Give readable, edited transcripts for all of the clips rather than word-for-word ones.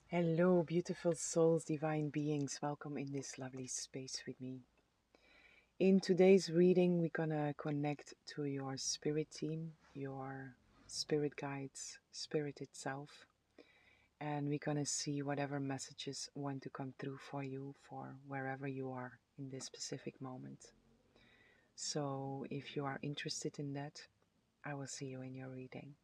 Hello, beautiful souls, divine beings. Welcome in this lovely space with me. In today's reading, we're gonna connect to your spirit team, your spirit guides, spirit itself, and we're gonna see whatever messages want to come through for you for wherever you are in this specific moment. So, if you are interested in that, I will see you in your reading.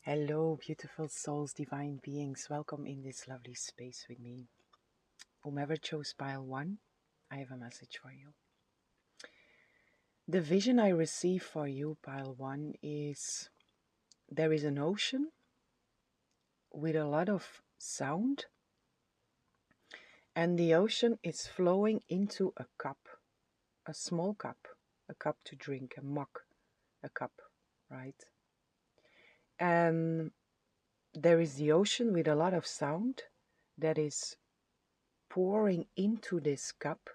Hello, beautiful souls, divine beings. Welcome in this lovely space with me. Whomever chose pile 1, I have a message for you. The vision I receive for you, pile 1, is there is an ocean with a lot of sound, and the ocean is flowing into a cup, a small cup, a cup to drink, a mug, a cup, right? And there is the ocean with a lot of sound that is pouring into this cup,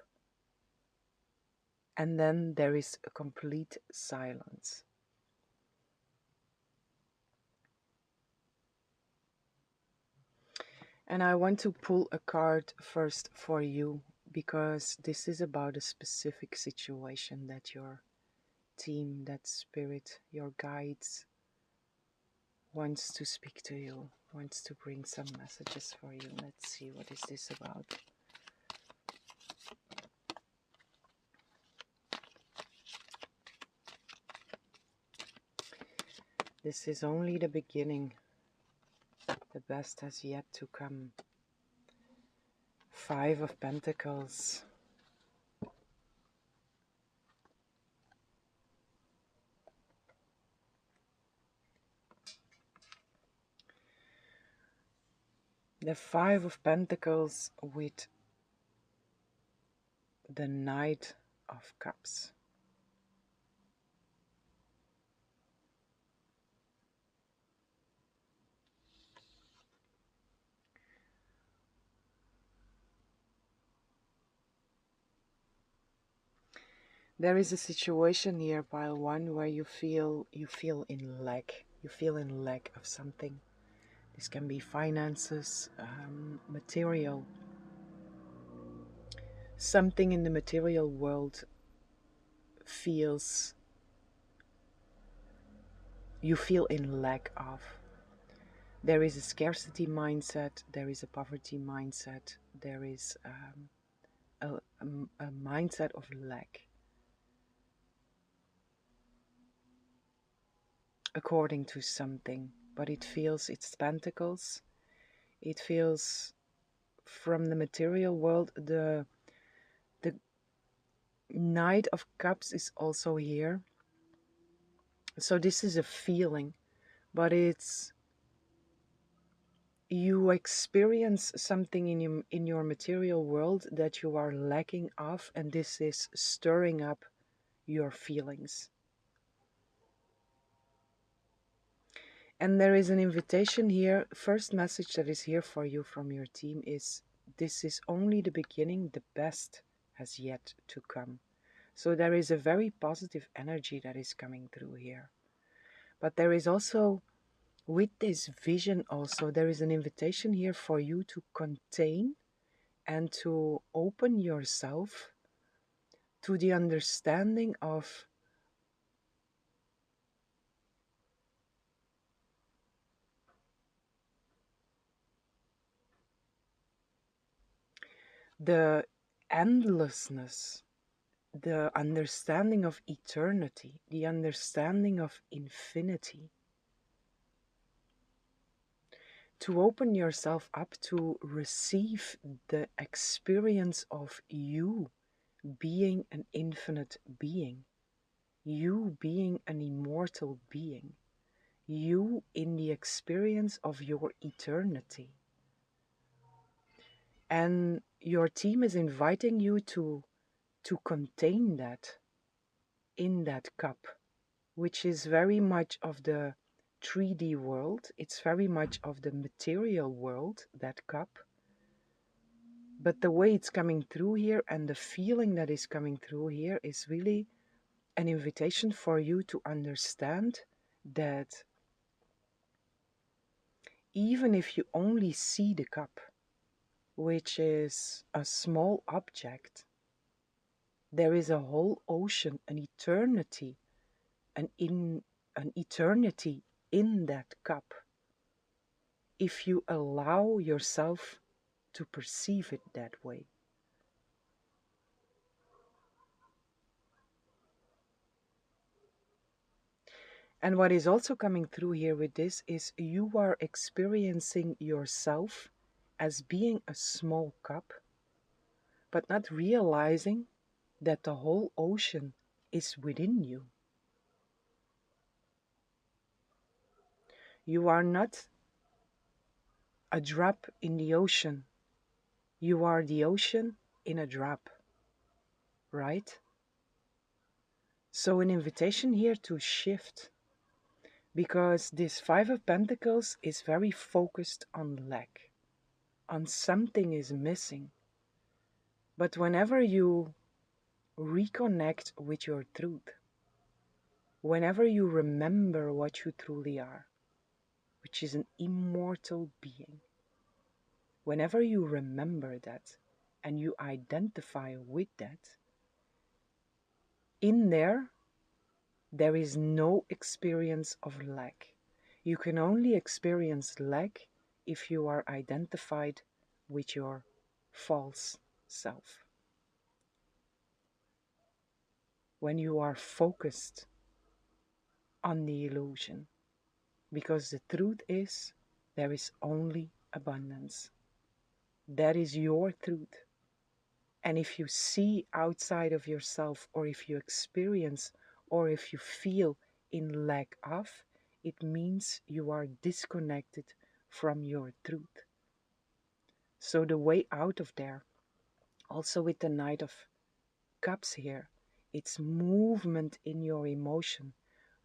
and then there is a complete silence. And I want to pull a card first for you because this is about a specific situation that your team, that spirit, your guides wants to speak to you, wants to bring some messages for you. Let's see, what is this about? This is only the beginning. The best has yet to come. 5 of Pentacles. The 5 of Pentacles with the Knight of Cups. There is a situation here, pile 1, where you feel in lack. You feel in lack of something. This can be finances, material. Something in the material world feels you feel in lack of. There is a scarcity mindset. There is a poverty mindset. There is a mindset of lack. According to something, but it feels, it's pentacles. It feels from the material world. The Knight of Cups is also here. So this is a feeling, but it's you experience something in your material world that you are lacking of, and this is stirring up your feelings. And there is an invitation here. First message that is here for you from your team is, this is only the beginning, the best has yet to come. So there is a very positive energy that is coming through here. But there is also, with this vision also, there is an invitation here for you to contain and to open yourself to the understanding of the endlessness, the understanding of eternity, the understanding of infinity. To open yourself up to receive the experience of you being an infinite being, you being an immortal being, you in the experience of your eternity. And your team is inviting you to contain that in that cup, which is very much of the 3D world. It's very much of the material world, that cup. But the way it's coming through here and the feeling that is coming through here is really an invitation for you to understand that even if you only see the cup, which is a small object, there is a whole ocean, an eternity in that cup, if you allow yourself to perceive it that way. And what is also coming through here with this is you are experiencing yourself as being a small cup, but not realizing that the whole ocean is within you. You are not a drop in the ocean. You are the ocean in a drop, right? So an invitation here to shift, because this Five of Pentacles is very focused on lack, on something is missing. But whenever you reconnect with your truth, whenever you remember what you truly are, which is an immortal being, whenever you remember that and you identify with that, in there is no experience of lack. You can only experience lack if you are identified with your false self. When you are focused on the illusion. Because the truth is, there is only abundance. That is your truth. And if you see outside of yourself, or if you experience, or if you feel in lack of, it means you are disconnected from your truth. So the way out of there, also with the Knight of Cups here, it's movement in your emotion.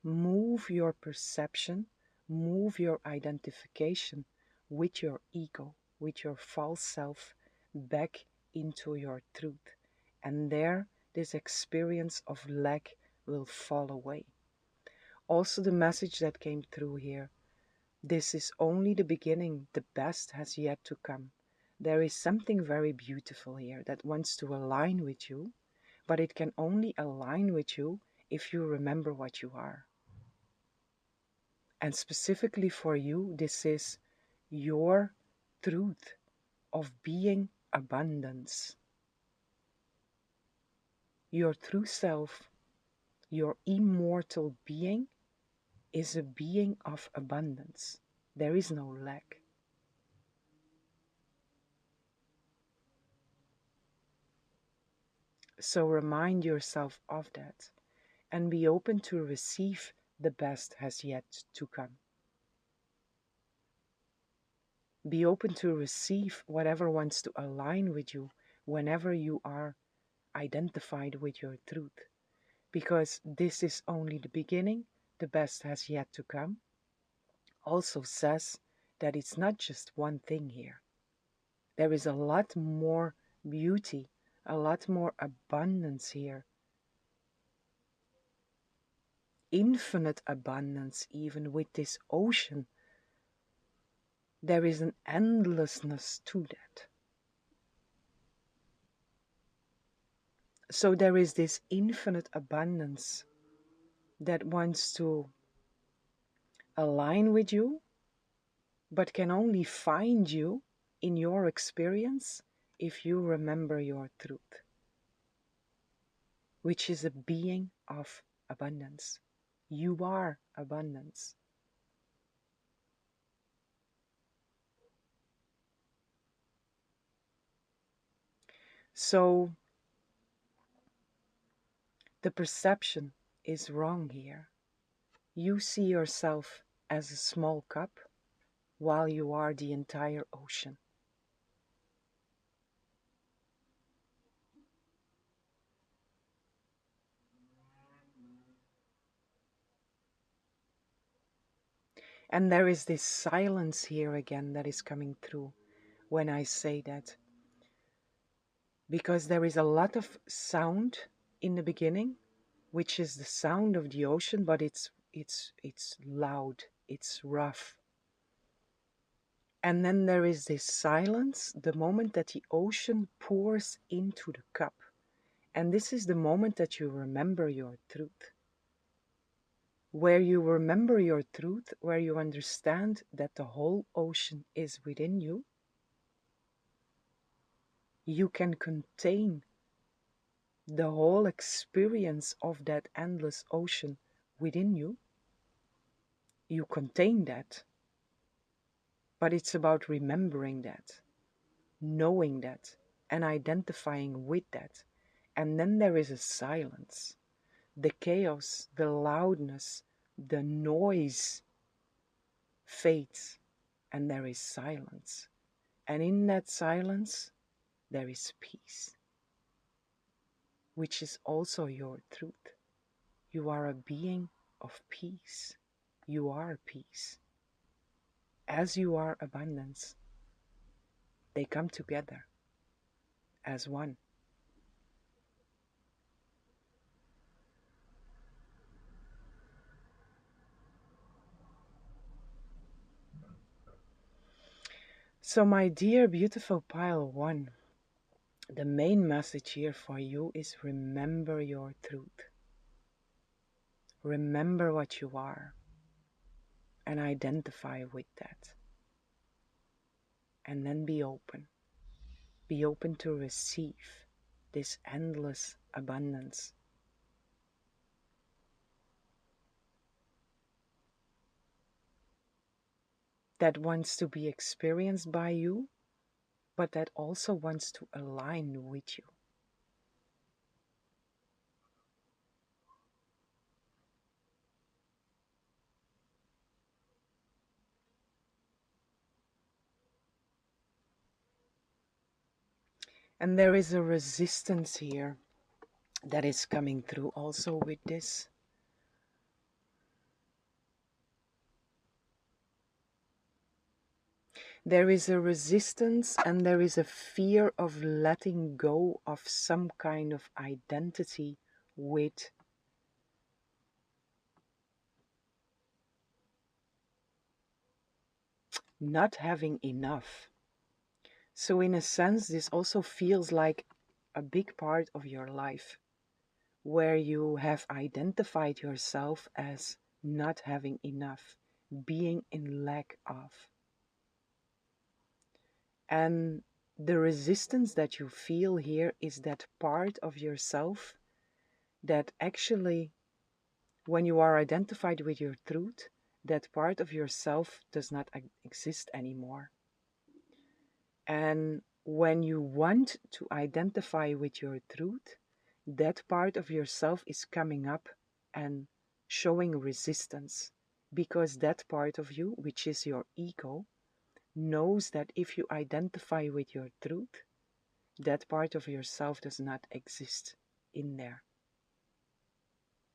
Move your perception, move your identification with your ego, with your false self, back into your truth. And there, this experience of lack will fall away. Also, the message that came through here, this is only the beginning, the best has yet to come. There is something very beautiful here that wants to align with you, but it can only align with you if you remember what you are. And specifically for you, this is your truth of being abundance. Your true self, your immortal being, is a being of abundance. There is no lack. So remind yourself of that and be open to receive the best has yet to come. Be open to receive whatever wants to align with you whenever you are identified with your truth. Because this is only the beginning, the best has yet to come, also says that it's not just one thing here. There is a lot more beauty, a lot more abundance here. Infinite abundance, even with this ocean. There is an endlessness to that. So there is this infinite abundance that wants to align with you, but can only find you in your experience if you remember your truth, which is a being of abundance. You are abundance. So the perception is wrong here. You see yourself as a small cup while you are the entire ocean. And there is this silence here again that is coming through when I say that. because there is a lot of sound in the beginning, which is the sound of the ocean, but it's loud, it's rough. And then there is this silence, the moment that the ocean pours into the cup. And this is the moment that you remember your truth. Where you remember your truth, where you understand that the whole ocean is within you, you can contain the whole experience of that endless ocean within you. You contain that, but it's about remembering that, knowing that, and identifying with that. And then there is a silence. The chaos, the loudness, the noise fades, and there is silence. And in that silence, there is peace, which is also your truth. You are a being of peace. You are peace. As you are abundance, they come together as one. So, my dear, beautiful pile one, the main message here for you is remember your truth. Remember what you are and identify with that. And then be open. Be open to receive this endless abundance. That wants to be experienced by you, but that also wants to align with you. And there is a resistance here that is coming through also with this. There is a resistance and there is a fear of letting go of some kind of identity with not having enough. So in a sense, this also feels like a big part of your life where you have identified yourself as not having enough, being in lack of. And the resistance that you feel here is that part of yourself that actually, when you are identified with your truth, that part of yourself does not exist anymore. And when you want to identify with your truth, that part of yourself is coming up and showing resistance, because that part of you, which is your ego, knows that if you identify with your truth, that part of yourself does not exist in there,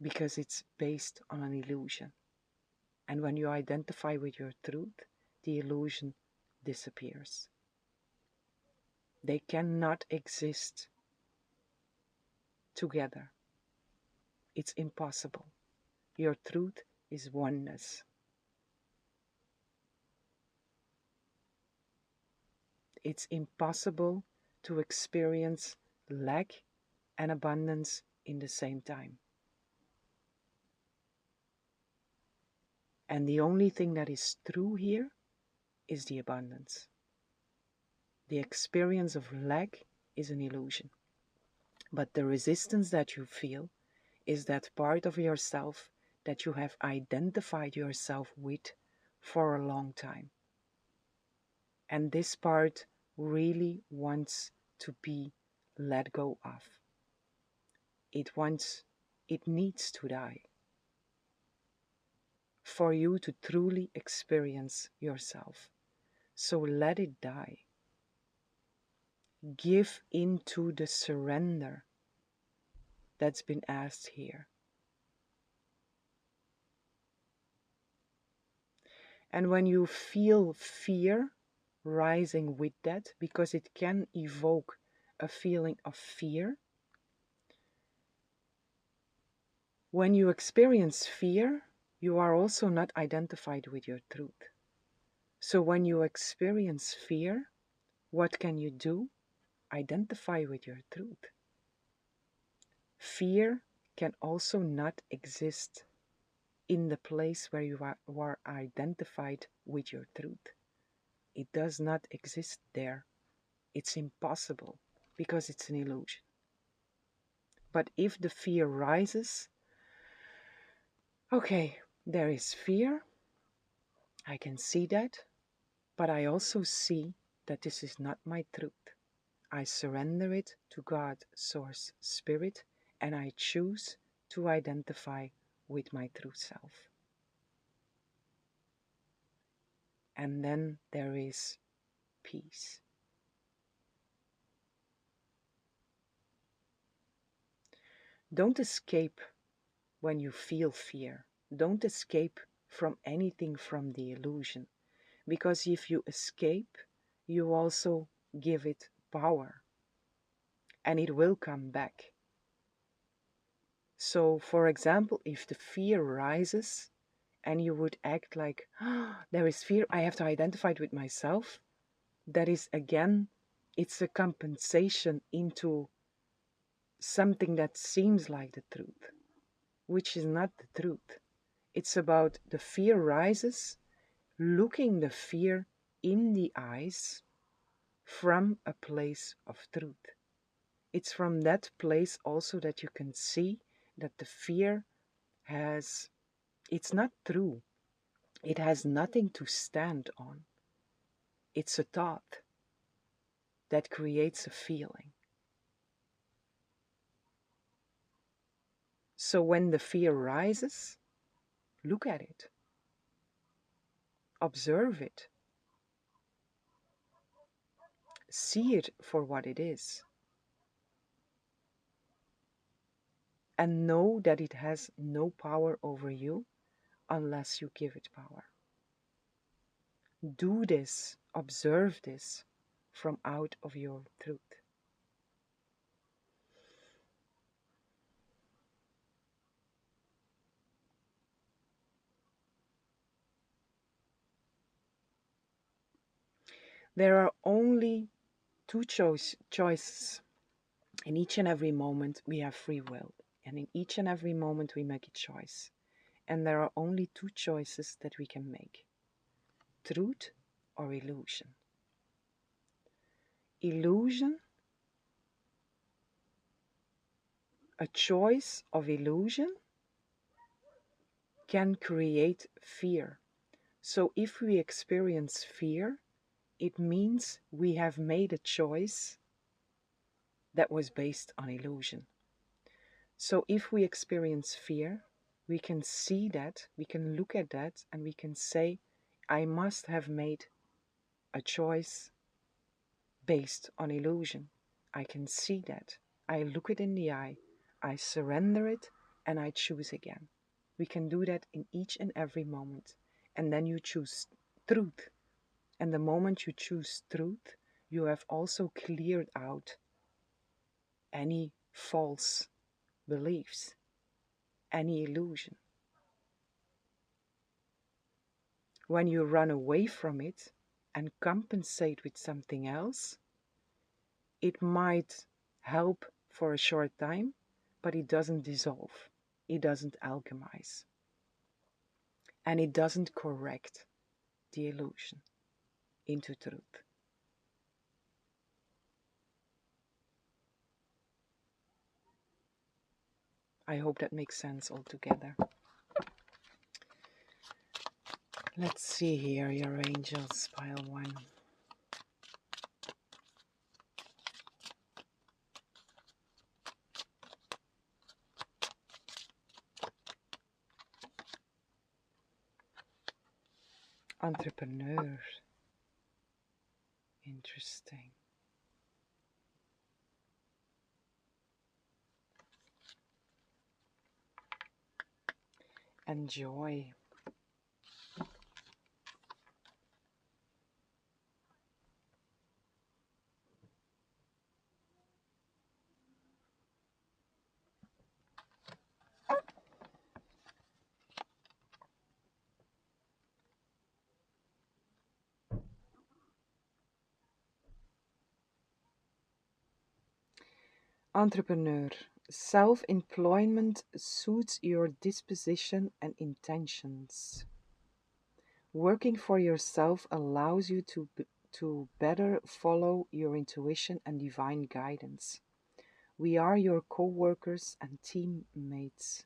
because it's based on an illusion. And when you identify with your truth, the illusion disappears. They cannot exist together. It's impossible. Your truth is oneness. It's impossible to experience lack and abundance in the same time. And the only thing that is true here is the abundance. The experience of lack is an illusion. But the resistance that you feel is that part of yourself that you have identified yourself with for a long time. And this part really wants to be let go of. It needs to die for you to truly experience yourself. So let it die. Give into the surrender that's been asked here. And when you feel fear rising with that, because it can evoke a feeling of fear. When you experience fear, you are also not identified with your truth. So when you experience fear, what can you do? Identify with your truth. Fear can also not exist in the place where you are identified with your truth. It does not exist there. It's impossible because it's an illusion. But if the fear rises, okay, there is fear, I can see that, but I also see that this is not my truth. I surrender it to God, Source, Spirit, and I choose to identify with my true self. And then there is peace. Don't escape when you feel fear. Don't escape from anything from the illusion. Because if you escape, you also give it power. And it will come back. So, for example, if the fear rises and you would act like, oh, there is fear, I have to identify it with myself, that is again, it's a compensation into something that seems like the truth, which is not the truth. It's about the fear rises, looking the fear in the eyes from a place of truth. It's from that place also that you can see that the fear it's not true. It has nothing to stand on. It's a thought that creates a feeling. So when the fear rises, look at it, observe it, see it for what it is, and know that it has no power over you unless you give it power. Do this, observe this from out of your truth. There are only two choices. In each and every moment we have free will, and in each and every moment we make a choice. And there are only two choices that we can make: truth or illusion. Illusion, a choice of illusion, can create fear. So if we experience fear, it means we have made a choice that was based on illusion. So if we experience fear, we can see that, we can look at that, and we can say, I must have made a choice based on illusion. I can see that. I look it in the eye, I surrender it, and I choose again. We can do that in each and every moment. And then you choose truth. And the moment you choose truth, you have also cleared out any false beliefs, any illusion. When you run away from it and compensate with something else, it might help for a short time, but it doesn't dissolve, it doesn't alchemize, and it doesn't correct the illusion into truth. I hope that makes sense altogether. Let's see here, your angels, pile 1. Entrepreneur. Interesting. And joy. Entrepreneur. Self-employment suits your disposition and intentions. Working for yourself allows you to better follow your intuition and divine guidance. We are your co-workers and teammates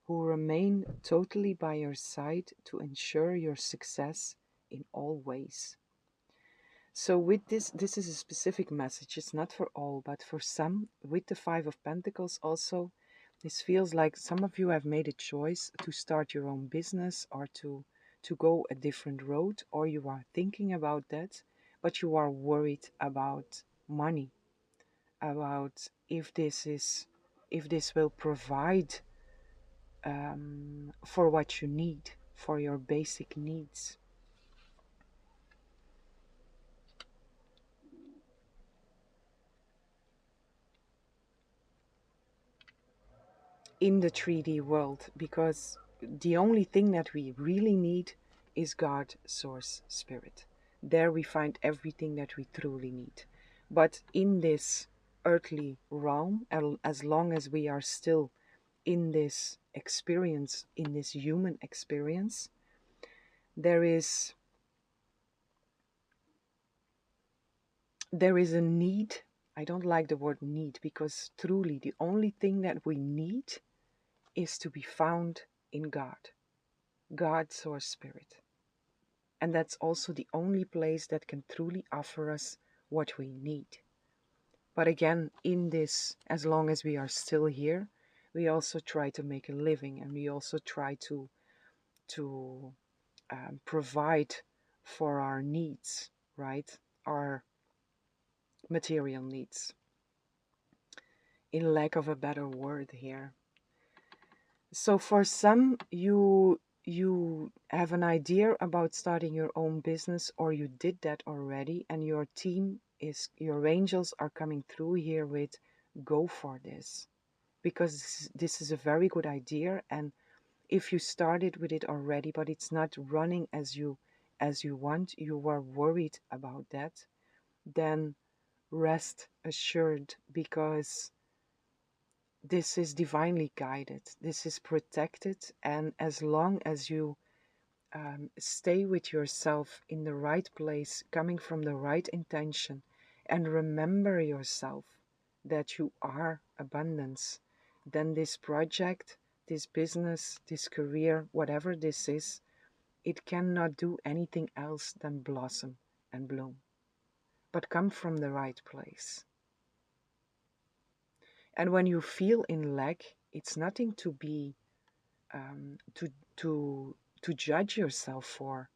who remain totally by your side to ensure your success in all ways. So with this is a specific message. It's not for all, but for some, with the Five of Pentacles also, this feels like some of you have made a choice to start your own business or to go a different road, or you are thinking about that, but you are worried about money, about if this will provide for what you need, for your basic needs. In the 3D world, because the only thing that we really need is God, Source, Spirit. There we find everything that we truly need. But in this earthly realm, as long as we are still in this experience, in this human experience, there is a need. I don't like the word need, because truly the only thing that we need is to be found in God. God, Source, Spirit. And that's also the only place that can truly offer us what we need. But again, in this, as long as we are still here, we also try to make a living, and we also try to provide for our needs, right? Our material needs, in lack of a better word here. So for some, you have an idea about starting your own business, or you did that already, and your team is, your angels are coming through here with, go for this, because this is a very good idea. And if you started with it already but it's not running as you want, you are worried about that, then rest assured, because this is divinely guided, this is protected, and as long as you stay with yourself in the right place, coming from the right intention, and remember yourself that you are abundance, then this project, this business, this career, whatever this is, it cannot do anything else than blossom and bloom. But come from the right place. And when you feel in lack, it's nothing to be to to to judge yourself for,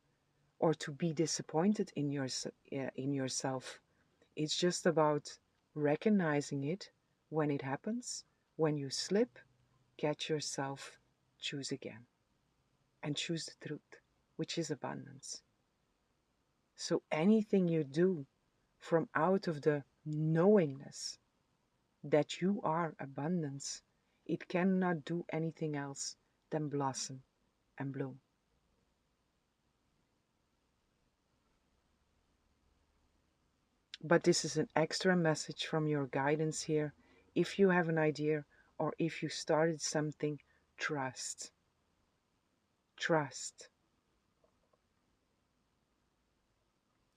or to be disappointed in yourself. It's just about recognizing it when it happens. When you slip, catch yourself, choose again, and choose the truth, which is abundance. So anything you do from out of the knowingness that you are abundance, it cannot do anything else than blossom and bloom. But this is an extra message from your guidance here. If you have an idea, or if you started something, trust. Trust.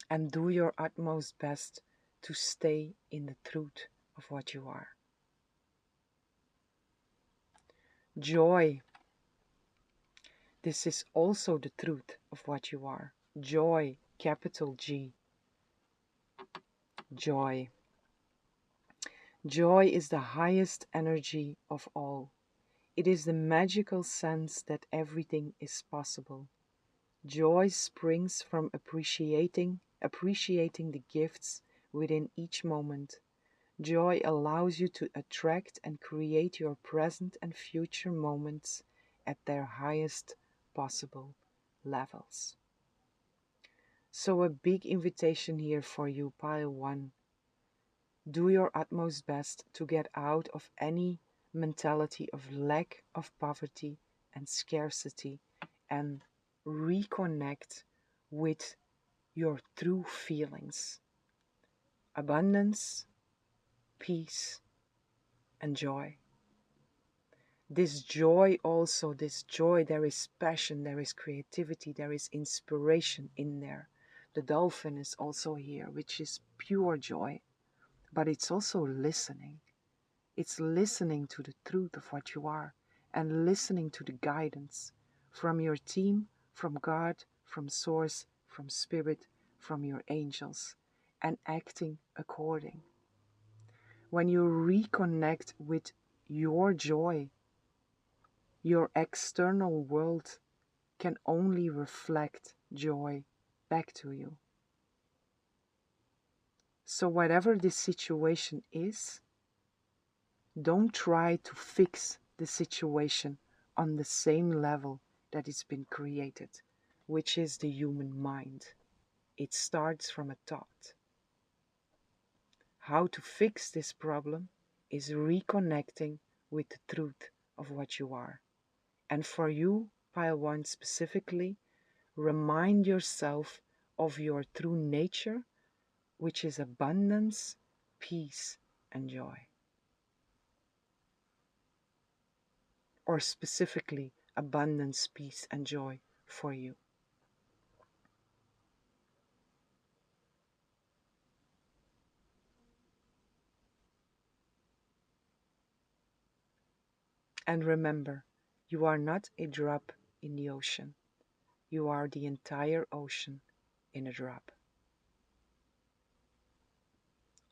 And do your utmost best to stay in the truth of what you are. Joy. This is also the truth of what you are. Joy, capital G. Joy. Joy is the highest energy of all. It is the magical sense that everything is possible. Joy springs from appreciating the gifts within each moment. Joy allows you to attract and create your present and future moments at their highest possible levels. So a big invitation here for you, pile one. Do your utmost best to get out of any mentality of lack, of poverty and scarcity, and reconnect with your true feelings. Abundance, peace, and joy. This joy also, this joy, there is passion, there is creativity, there is inspiration in there. The dolphin is also here, which is pure joy, but it's also listening. It's listening to the truth of what you are and listening to the guidance from your team, from God, from Source, from Spirit, from your angels, and acting according. When you reconnect with your joy, your external world can only reflect joy back to you. So, whatever this situation is, don't try to fix the situation on the same level that it's been created, which is the human mind. It starts from a thought. How to fix this problem is reconnecting with the truth of what you are. And for you, pile 1 specifically, remind yourself of your true nature, which is abundance, peace, and joy. Or specifically, abundance, peace, and joy for you. And remember, you are not a drop in the ocean. You are the entire ocean in a drop.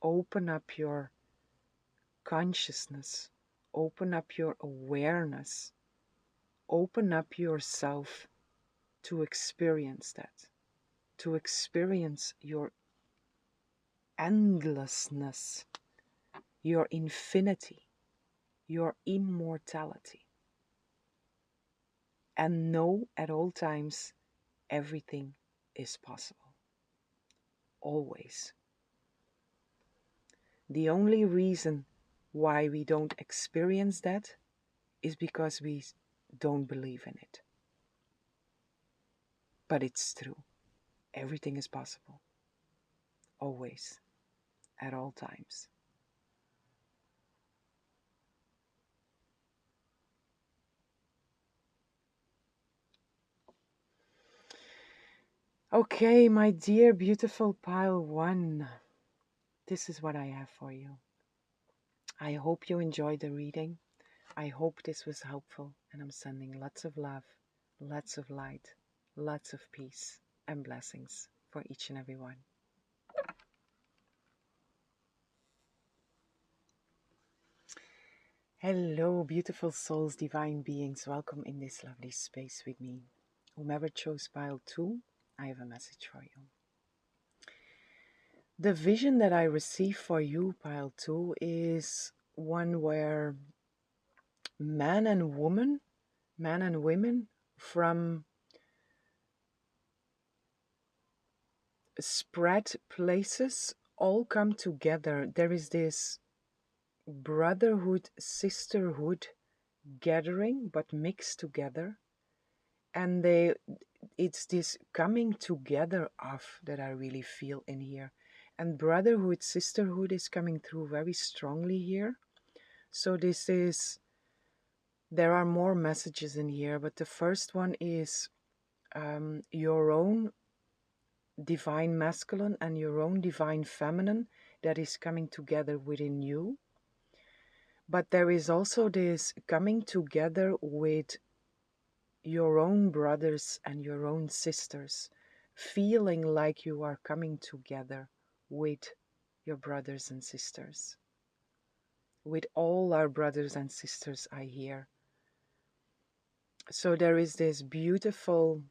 Open up your consciousness. Open up your awareness. Open up yourself to experience that. To experience your endlessness, your infinity, your immortality. And know at all times everything is possible. Always. The only reason why we don't experience that is because we don't believe in it. But it's true. Everything is possible. Always. At all times. Okay, my dear beautiful pile 1. This is what I have for you. I hope you enjoyed the reading. I hope this was helpful, and I'm sending lots of love, lots of light, lots of peace and blessings for each and every one. Hello, beautiful souls, divine beings. Welcome in this lovely space with me. Whomever chose pile 2, I have a message for you. The vision that I receive for you, pile 2, is one where men and women from spread places all come together. There is this brotherhood, sisterhood gathering, but mixed together. And it's this coming together of that I really feel in here. And brotherhood, sisterhood is coming through very strongly here. So there are more messages in here, but the first one is your own divine masculine and your own divine feminine that is coming together within you. But there is also this coming together with your own brothers and your own sisters, feeling like you are coming together with your brothers and sisters. With all our brothers and sisters, I hear. So there is this beautiful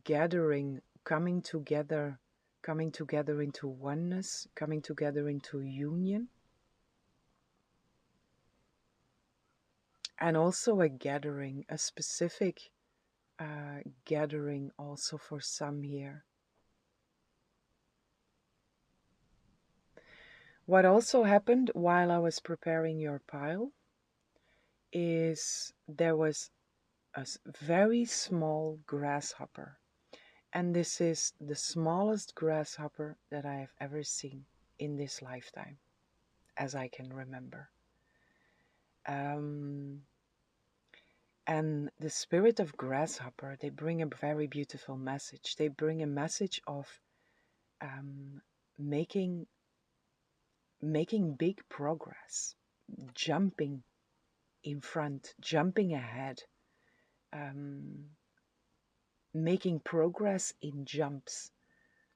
gathering, coming together into oneness, coming together into union. And also a gathering, a specific gathering also for some here. What also happened while I was preparing your pile is there was a very small grasshopper. And this is the smallest grasshopper that I have ever seen in this lifetime, as I can remember. Um, and the spirit of grasshopper, they bring a very beautiful message. They bring a message of um, making making big progress, jumping in front, jumping ahead, um, making progress in jumps.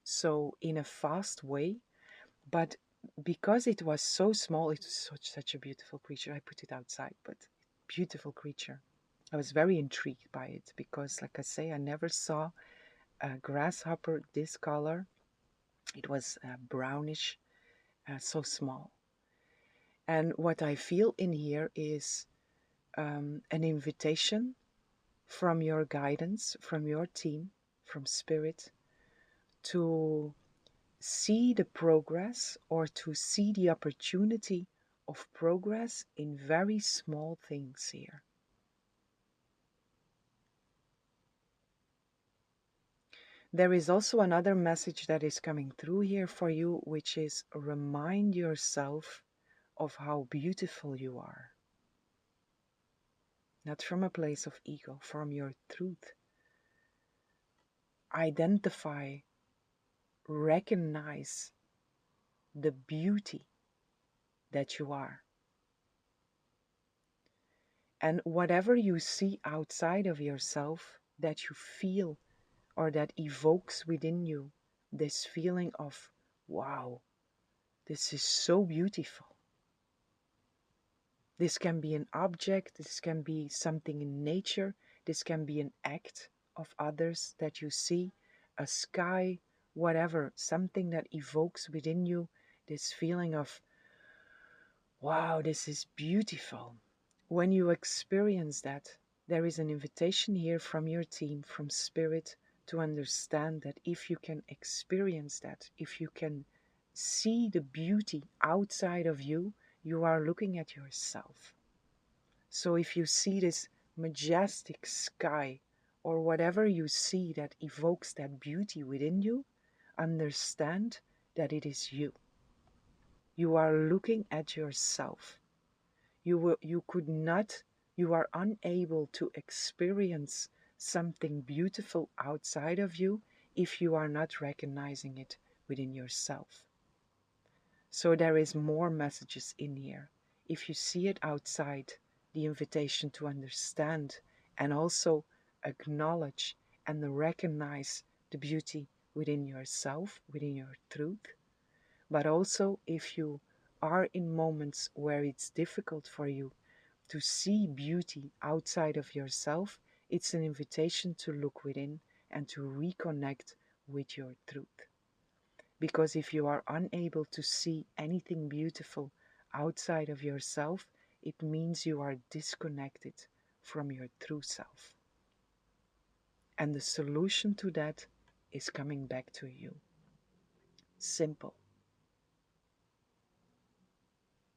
So in a fast way, but because it was so small, it was such a beautiful creature. I put it outside, but beautiful creature. I was very intrigued by it because, like I say, I never saw a grasshopper this color. It was brownish, so small. And what I feel in here is an invitation from your guidance, from your team, from spirit, to see the progress or to see the opportunity of progress in very small things here. There is also another message that is coming through here for you, which is remind yourself of how beautiful you are. Not from a place of ego, from your truth. Identify, recognize the beauty that you are. And whatever you see outside of yourself that you feel or that evokes within you this feeling of, wow, this is so beautiful. This can be an object, this can be something in nature, this can be an act of others that you see, a sky, whatever, something that evokes within you this feeling of, wow, this is beautiful. When you experience that, there is an invitation here from your team, from spirit, to understand that if you can experience that, if you can see the beauty outside of you, you are looking at yourself. So if you see this majestic sky or whatever you see that evokes that beauty within you, understand that it is you. You are looking at yourself. You could not, you are unable to experience something beautiful outside of you if you are not recognizing it within yourself. So there is more messages in here. If you see it outside, the invitation to understand and also acknowledge and recognize the beauty within yourself, within your truth. But also if you are in moments where it's difficult for you to see beauty outside of yourself, it's an invitation to look within and to reconnect with your truth. Because if you are unable to see anything beautiful outside of yourself, it means you are disconnected from your true self. And the solution to that is coming back to you. Simple.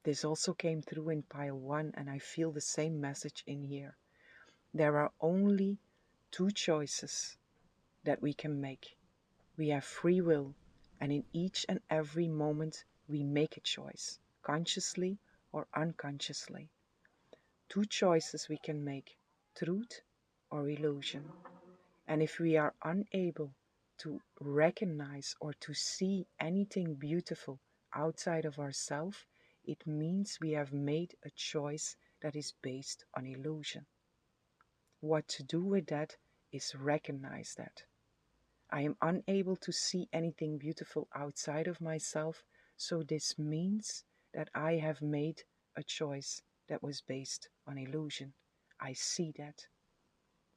This also came through in pile 1, and I feel the same message in here. There are only two choices that we can make. We have free will, and in each and every moment we make a choice, consciously or unconsciously. Two choices we can make, truth or illusion. And if we are unable to recognize or to see anything beautiful outside of ourselves, it means we have made a choice that is based on illusion. What to do with that is recognize that. I am unable to see anything beautiful outside of myself, so this means that I have made a choice that was based on illusion. I see that.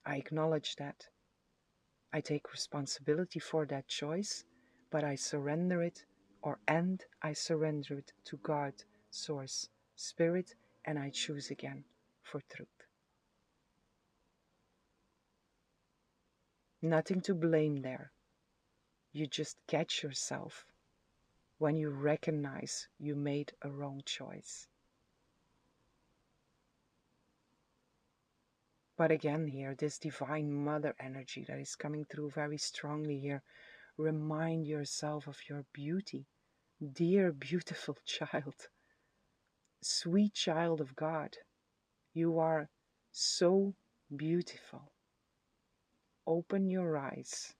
I acknowledge that. I take responsibility for that choice, but I surrender it, I surrender it to God, Source, Spirit, and I choose again for truth. Nothing to blame there. You just catch yourself when you recognize you made a wrong choice. But again here, this divine mother energy that is coming through very strongly here, remind yourself of your beauty, dear beautiful child, sweet child of God. You are so beautiful. Open your eyes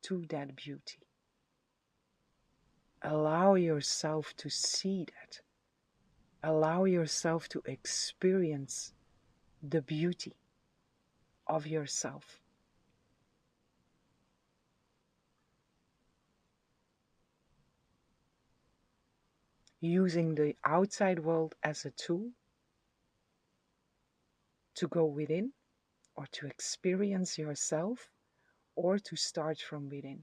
to that beauty. Allow yourself to see that. Allow yourself to experience the beauty of yourself. Using the outside world as a tool to go within or to experience yourself or to start from within.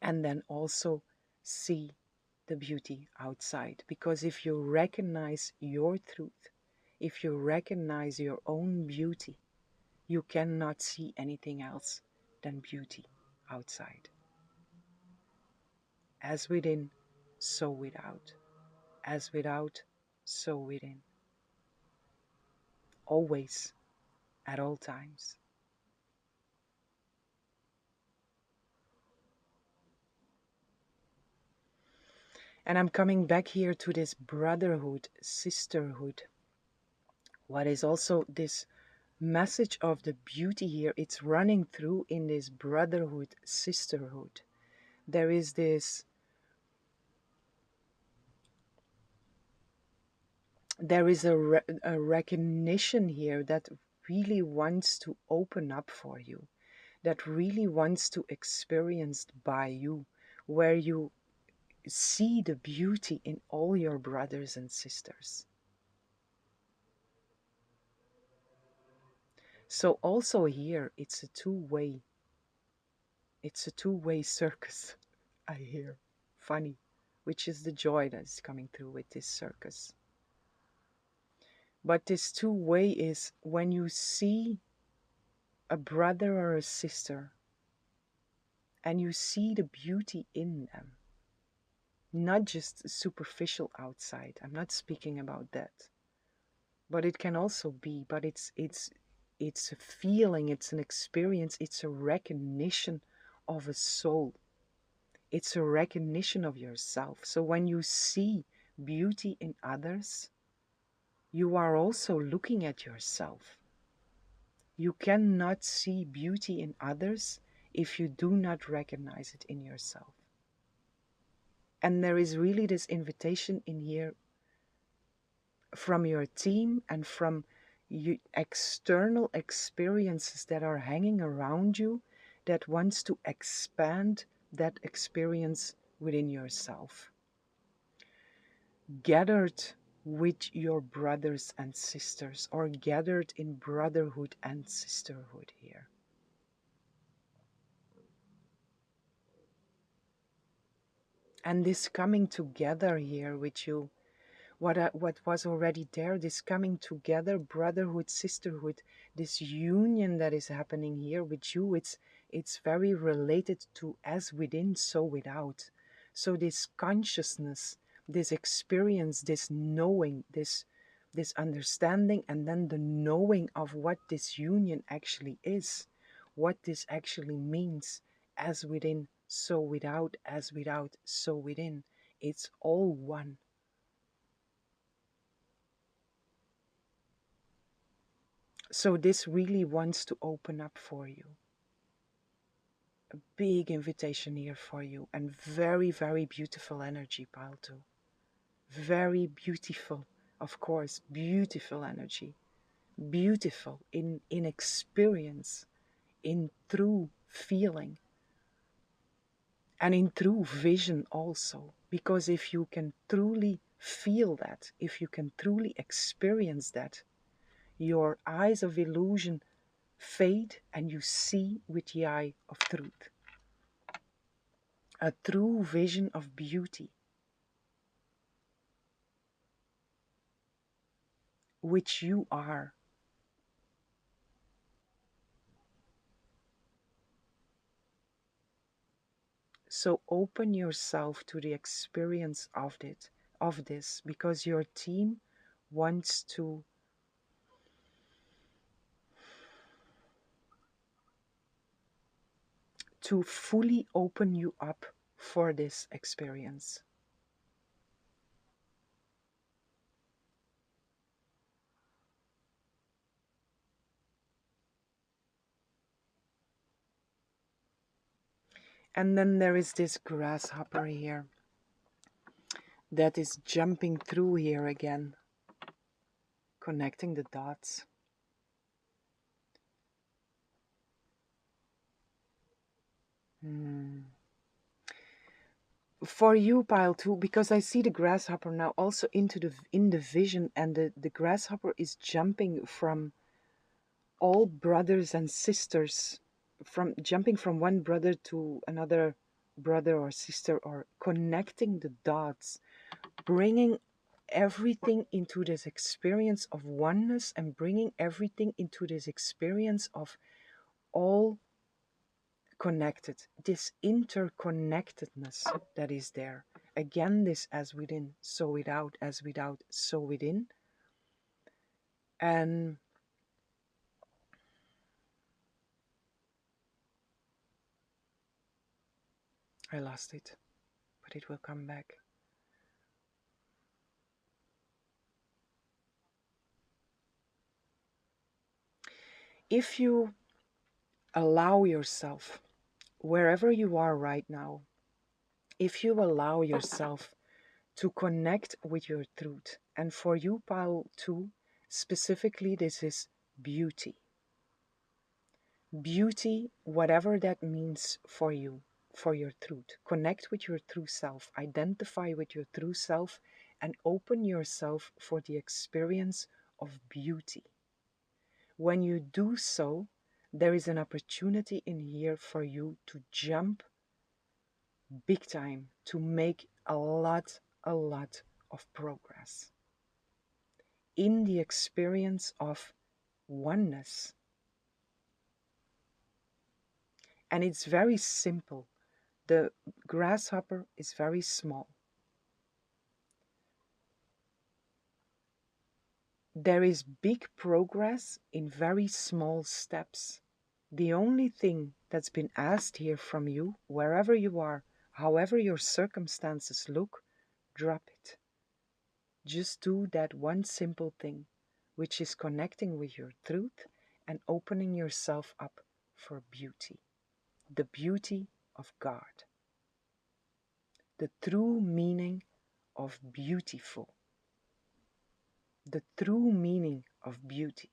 And then also see the beauty outside. Because if you recognize your truth, if you recognize your own beauty, you cannot see anything else than beauty outside. As within, so without. As without, so within. Always, at all times. And I'm coming back here to this brotherhood, sisterhood. What is also this message of the beauty here? It's running through in this brotherhood, sisterhood. There is this, there is a recognition here that really wants to open up for you, that really wants to experience by you, where you see the beauty in all your brothers and sisters. So also here, it's a two-way circus, I hear. Funny, which is the joy that is coming through with this circus. But this two-way is when you see a brother or a sister and you see the beauty in them, not just superficial outside. I'm not speaking about that. But it can also be, but it's a feeling, it's an experience, it's a recognition of a soul. It's a recognition of yourself. So when you see beauty in others, you are also looking at yourself. You cannot see beauty in others if you do not recognize it in yourself. And there is really this invitation in here from your team and from you, external experiences that are hanging around you that wants to expand that experience within yourself. Gathered with your brothers and sisters, or gathered in brotherhood and sisterhood here. And this coming together here with you, what was already there, this coming together, brotherhood, sisterhood, this union that is happening here with you, it's very related to as within, so without. So this consciousness, this experience, this knowing, this understanding, and then the knowing of what this union actually is, what this actually means, as within, so without, as without, so within. It's all one. So this really wants to open up for you. A big invitation here for you, and very, very beautiful energy, Palto. Very beautiful, of course, beautiful energy. Beautiful in experience, in true feeling, and in true vision also. Because if you can truly feel that, if you can truly experience that, your eyes of illusion fade and you see with the eye of truth. A true vision of beauty, which you are. So open yourself to the experience of this, because your team wants to fully open you up for this experience. And then there is this grasshopper here that is jumping through here again, connecting the dots. For you, pile two, because I see the grasshopper now also in the vision, and the grasshopper is jumping from all brothers and sisters, from jumping from one brother to another brother or sister, or connecting the dots, bringing everything into this experience of oneness, and bringing everything into this experience of all connected, this interconnectedness that is there. Again, this as within, so without, as without, so within. And I lost it, but it will come back. If you allow yourself, wherever you are right now, if you allow yourself to connect with your truth, and for you, pile two, specifically, this is beauty. Beauty, whatever that means for you, for your truth. Connect with your true self, identify with your true self, and open yourself for the experience of beauty. When you do so, there is an opportunity in here for you to jump big time, to make a lot of progress in the experience of oneness. And it's very simple. The grasshopper is very small. There is big progress in very small steps. The only thing that's been asked here from you, wherever you are, however your circumstances look, drop it. Just do that one simple thing, which is connecting with your truth and opening yourself up for beauty. The beauty of God. The true meaning of beautiful. The true meaning of beauty.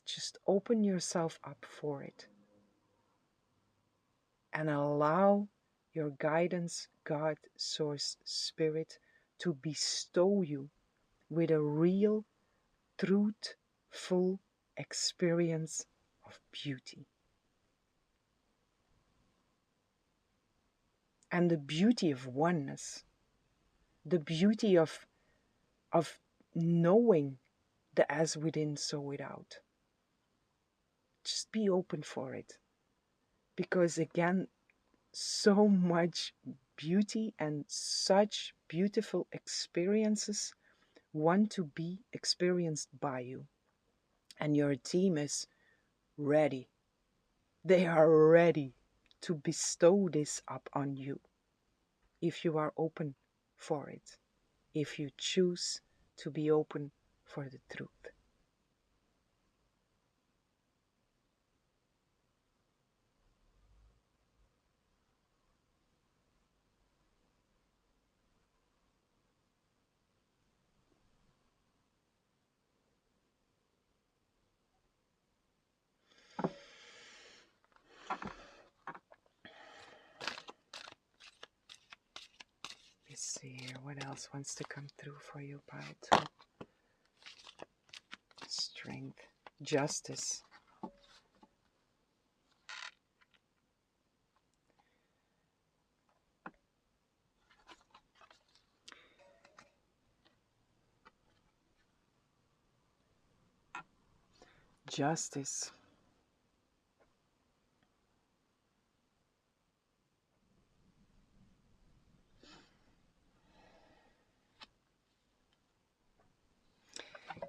Just open yourself up for it and allow your guidance, God, Source, Spirit to bestow you with a real, truthful experience of beauty. And the beauty of oneness, the beauty of knowing the as within, so without. Just be open for it. Because again, so much beauty and such beautiful experiences want to be experienced by you. And your team is ready. They are ready to bestow this up on you if you are open for it, if you choose to be open for the truth. Let's see here, what else wants to come through for you, pile two? Strength, justice. Justice.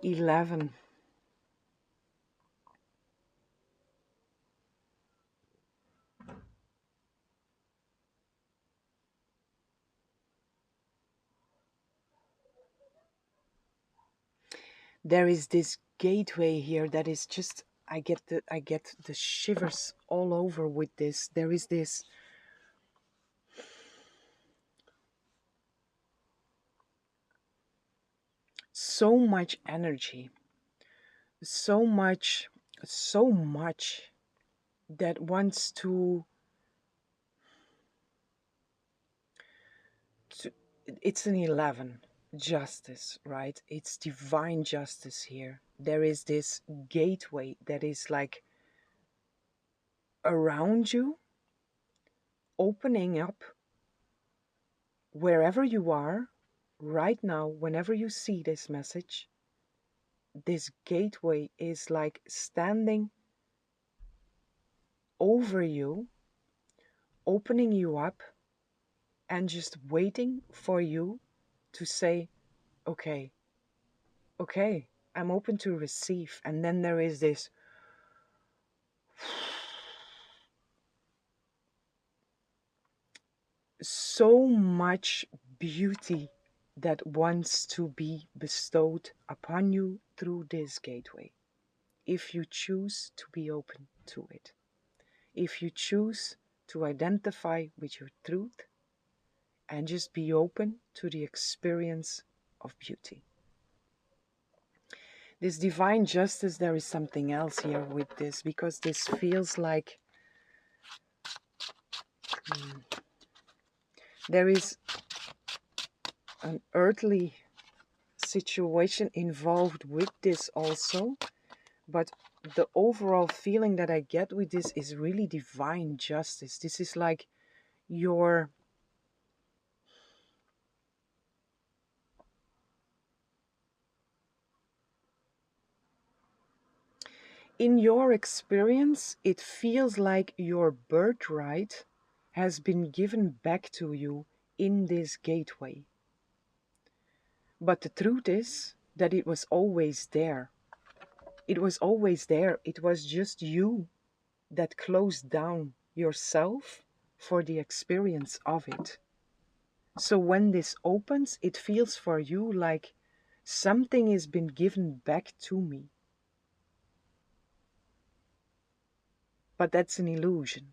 $11. There is this gateway here that is just I get the shivers all over with this. There is this so much energy, so much, so much that wants to it's an 11 justice, right? It's divine justice here. There is this gateway that is like around you, opening up wherever you are right now. Whenever you see this message, this gateway is like standing over you, opening you up, and just waiting for you to say, okay, okay, I'm open to receive. And then there is this so much beauty that wants to be bestowed upon you through this gateway. If you choose to be open to it, if you choose to identify with your truth and just be open to the experience of beauty. This divine justice, there is something else here with this, because this feels like there is an earthly situation involved with this also, but the overall feeling that I get with this is really divine justice. This is like your in your experience, it feels like your birthright has been given back to you in this gateway. But the truth is that it was always there. It was always there. It was just you that closed down yourself for the experience of it. So when this opens, it feels for you like something has been given back to me. But that's an illusion.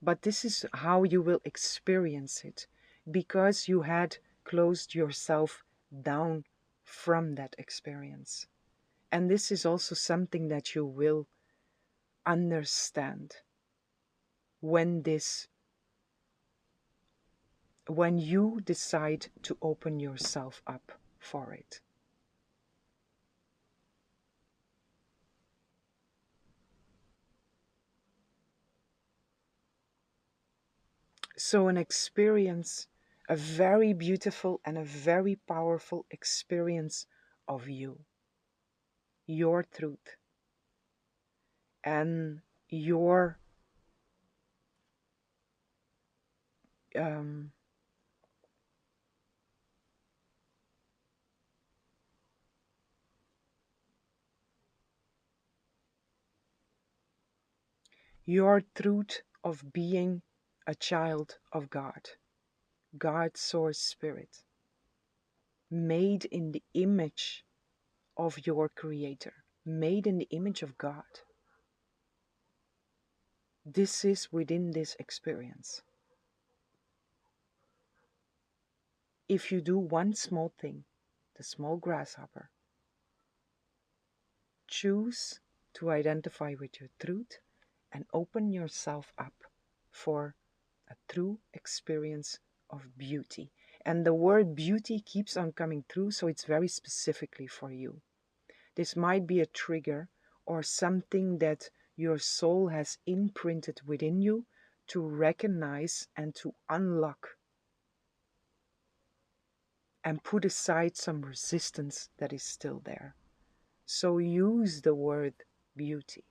But this is how you will experience it, because you had closed yourself down from that experience. And this is also something that you will understand when you decide to open yourself up for it. So an experience, a very beautiful and a very powerful experience of you, your truth, and um, your truth of being a child of God, God's source spirit, made in the image of your creator, made in the image of God. This is within this experience. If you do one small thing, the small grasshopper, choose to identify with your truth and open yourself up for a true experience of beauty. And the word beauty keeps on coming through, so it's very specifically for you. This might be a trigger or something that your soul has imprinted within you to recognize and to unlock and put aside some resistance that is still there. So use the word beauty.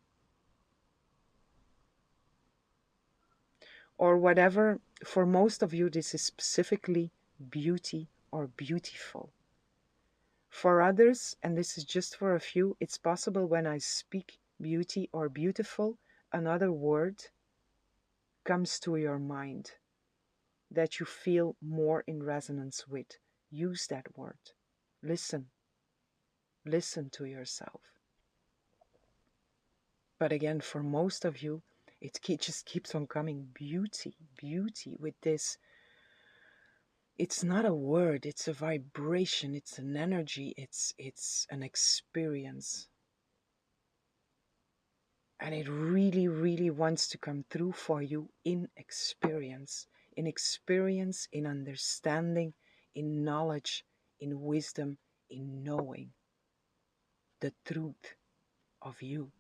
Or whatever, for most of you, this is specifically beauty or beautiful. For others, and this is just for a few, it's possible when I speak beauty or beautiful, another word comes to your mind that you feel more in resonance with. Use that word. Listen. Listen to yourself. But again, for most of you, just keeps on coming. Beauty, beauty with this. It's not a word, it's a vibration, it's an energy, it's an experience. And it really, really wants to come through for you in experience, in understanding, in knowledge, in wisdom, in knowing the truth of you.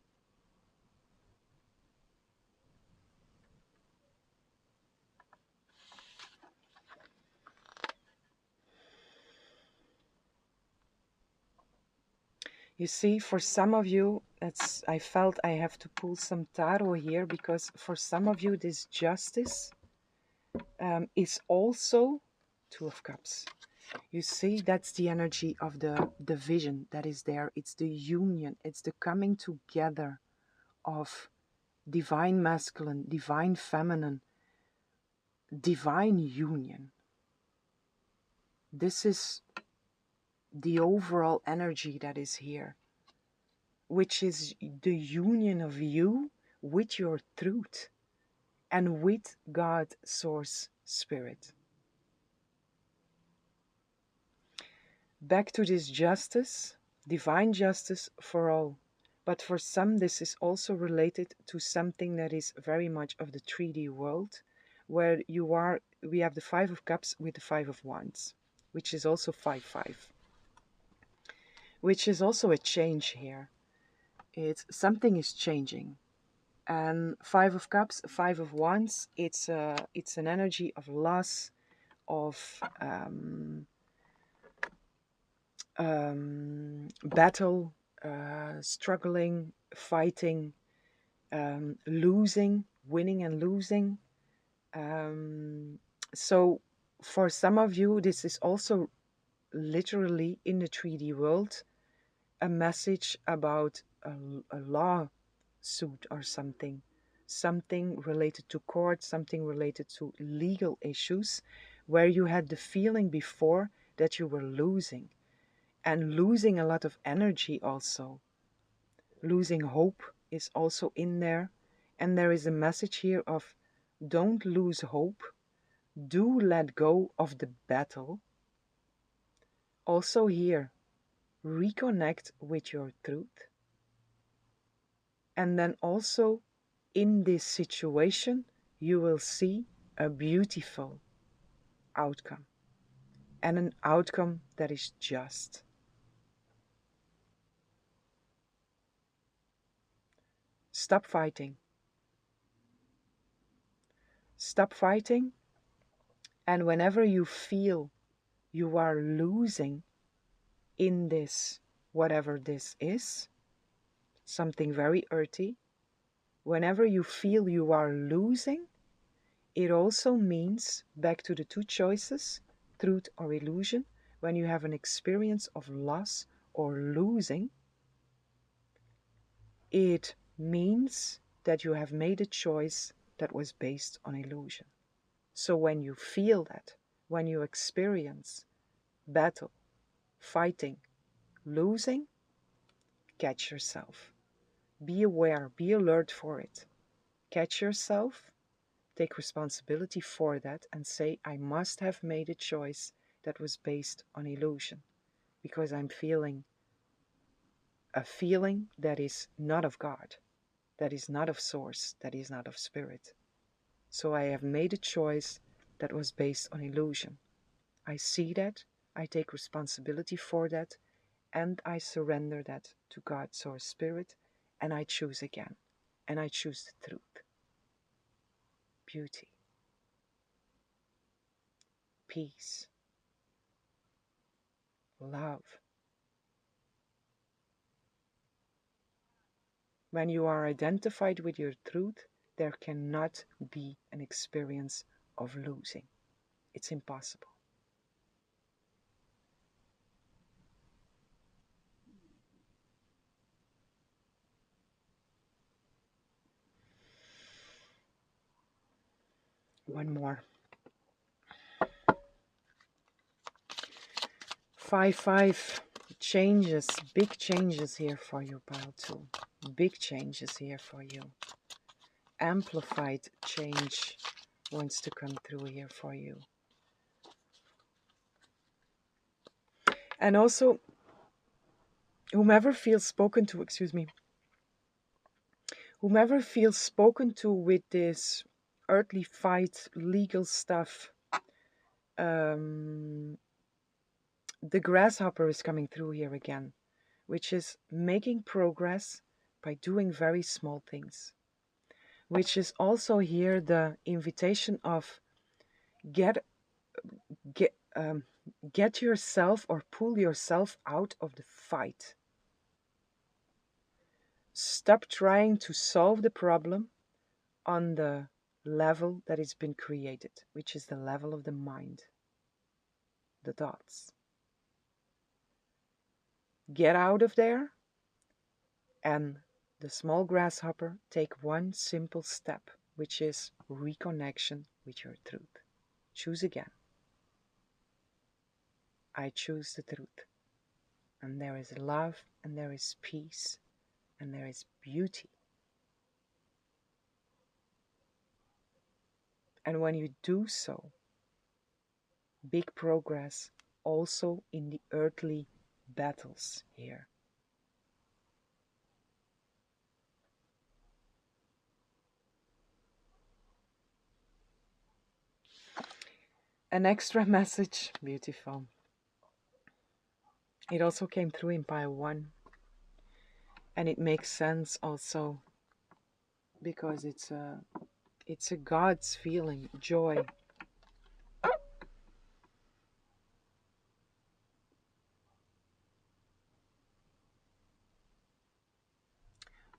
You see, for some of you, I felt I have to pull some tarot here, because for some of you, this justice is also Two of Cups. You see, that's the energy of the division that is there. It's the union. It's the coming together of divine masculine, divine feminine, divine union. This is the overall energy that is here, which is the union of you with your truth and with God, Source, Spirit. Back to this justice, divine justice for all. But for some, this is also related to something that is very much of the 3D world, where we have the Five of Cups with the Five of Wands, which is also 5-5, which is also a change here. Something is changing. And Five of Cups, Five of Wands, it's an energy of loss, of battle, struggling, fighting, losing, winning and losing. So for some of you, this is also literally in the 3D world a message about a lawsuit or something related to court, something related to legal issues, where you had the feeling before that you were losing, and losing a lot of energy also. Losing hope is also in there. And there is a message here of don't lose hope. Do let go of the battle. Also here, reconnect with your truth. And then also in this situation, you will see a beautiful outcome. And an outcome that is just. Stop fighting. Stop fighting. And whenever you feel you are losing in this, whatever this is, something very earthy, whenever you feel you are losing, it also means, back to the two choices, truth or illusion, when you have an experience of loss or losing, it means that you have made a choice that was based on illusion. So when you feel that, when you experience battle, fighting, losing, catch yourself. Be aware, be alert for it. Catch yourself, take responsibility for that, and say, I must have made a choice that was based on illusion, because I'm feeling a feeling that is not of God, that is not of Source, that is not of Spirit. So I have made a choice that was based on illusion. I see that, I take responsibility for that, and I surrender that to God, Source, Spirit, and I choose again. And I choose the truth, beauty, peace, love. When you are identified with your truth, there cannot be an experience of losing. It's impossible. One more. 5-5 changes, big changes here for you, pile 2. Big changes here for you. Amplified change wants to come through here for you. And also, whomever feels spoken to, whomever feels spoken to with this earthly fight, legal stuff, the grasshopper is coming through here again, which is making progress by doing very small things, which is also here the invitation of get get get yourself or pull yourself out of the fight. Stop trying to solve the problem on the level that has been created, which is the level of the mind, the thoughts. Get out of there and the small grasshopper take one simple step, which is reconnection with your truth. Choose again. I choose the truth. And there is love, and there is peace, and there is beauty. And when you do so, big progress also in the earthly battles here. An extra message, beautiful. It also came through in pile 1. And it makes sense also because it's a God's feeling, joy.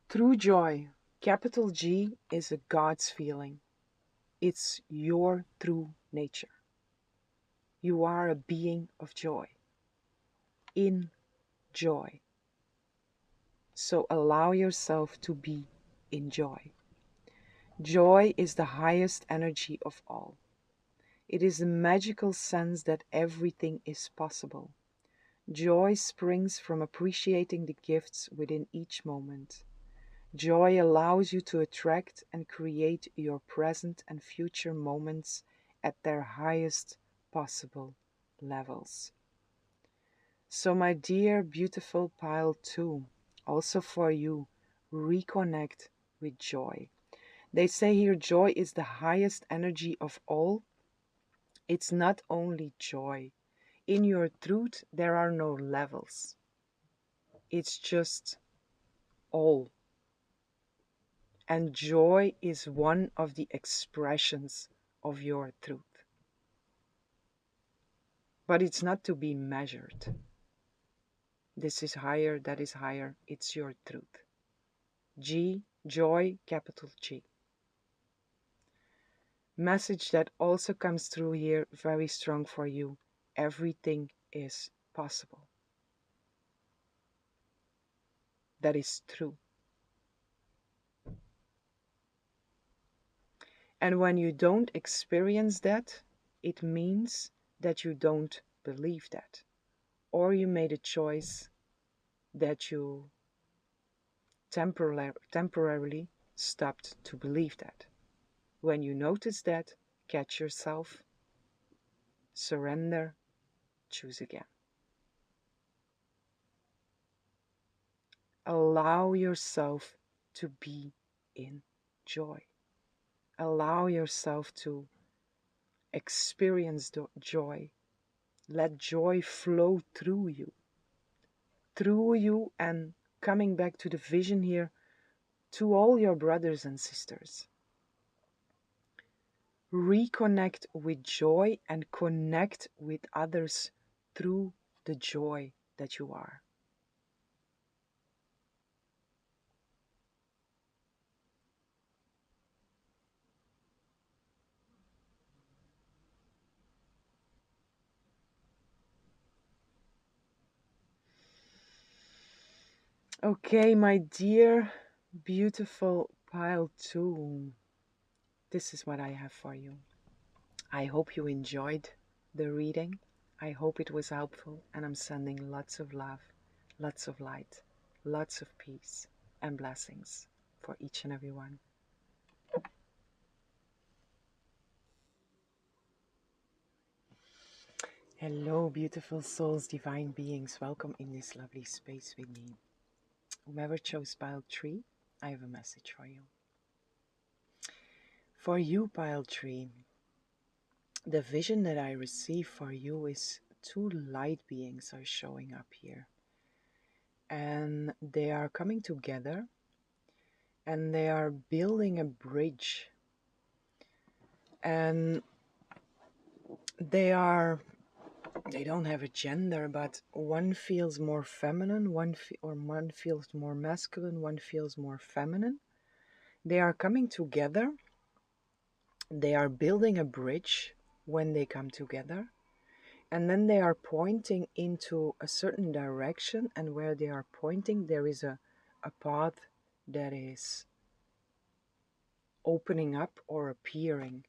True joy, capital G, is a God's feeling. It's your true nature. You are a being of joy, in joy. So allow yourself to be in joy. Joy is the highest energy of all. It is the magical sense that everything is possible. Joy springs from appreciating the gifts within each moment. Joy allows you to attract and create your present and future moments at their highest possible levels. So, my dear, beautiful pile 2, also for you, reconnect with joy. They say here joy is the highest energy of all. It's not only joy. In your truth, there are no levels. It's just all. And joy is one of the expressions of your truth. But it's not to be measured. This is higher, that is higher. It's your truth. G, joy, capital G. Message that also comes through here very strong for you. Everything is possible. That is true. And when you don't experience that, it means that you don't believe that. Or you made a choice that you temporarily stopped to believe that. When you notice that, catch yourself, surrender, choose again. Allow yourself to be in joy. Allow yourself to experience the joy. Let joy flow through you, and coming back to the vision here, to all your brothers and sisters. Reconnect with joy and connect with others through the joy that you are. Okay, my dear, beautiful pile 2. This is what I have for you. I hope you enjoyed the reading. I hope it was helpful, and I'm sending lots of love, lots of light, lots of peace. and blessings for each and every one. Hello, beautiful souls, divine beings. Welcome in this lovely space with me. Whomever chose pile 3, I have a message for you. For you, pile 3, the vision that I receive for you is 2 light beings are showing up here. And they are coming together and they are building a bridge. And they don't have a gender, but one feels more feminine, one feels more masculine, one feels more feminine. They are coming together. They are building a bridge when they come together. And then they are pointing into a certain direction, and where they are pointing, there is a path that is opening up or appearing.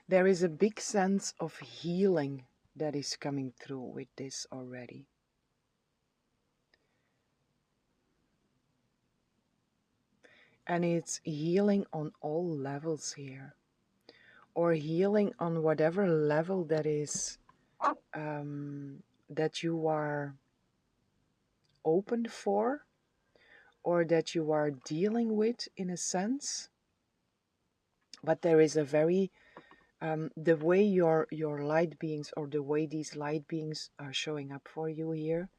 There is a big sense of healing that is coming through with this already. And it's healing on all levels here, or healing on whatever level that is that you are open for, or that you are dealing with in a sense. But there is a very the way your light beings, or the way these light beings are showing up for you here,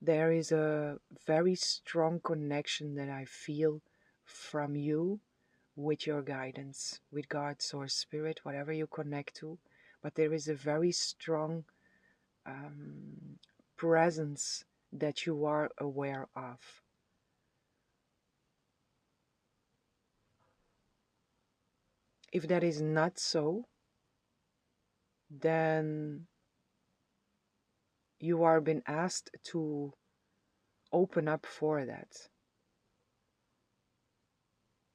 there is a very strong connection that I feel from you with your guidance, with God, Source, Spirit, whatever you connect to. But there is a very strong presence that you are aware of. If that is not so, then you are being asked to open up for that.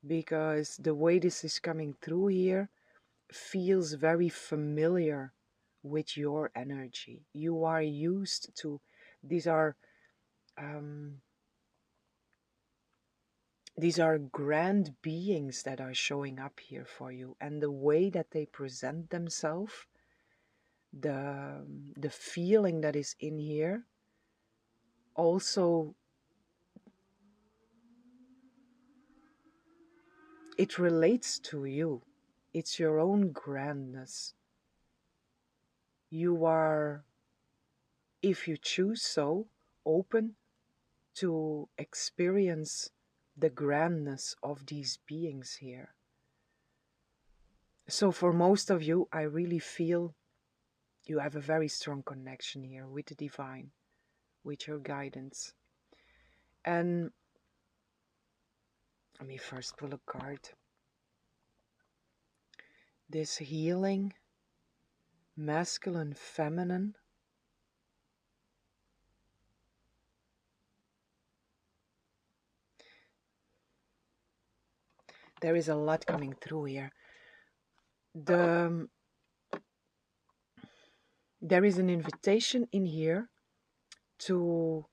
Because the way this is coming through here feels very familiar with your energy. You are used to, these are grand beings that are showing up here for you, and the way that they present themselves, the feeling that is in here, also it relates to you. It's your own grandness. You are, if you choose so, open to experience the grandness of these beings here. So for most of you, I really feel you have a very strong connection here with the divine, with your guidance. And let me first pull a card. This healing, masculine, feminine. There is a lot coming through here. There is an invitation in here to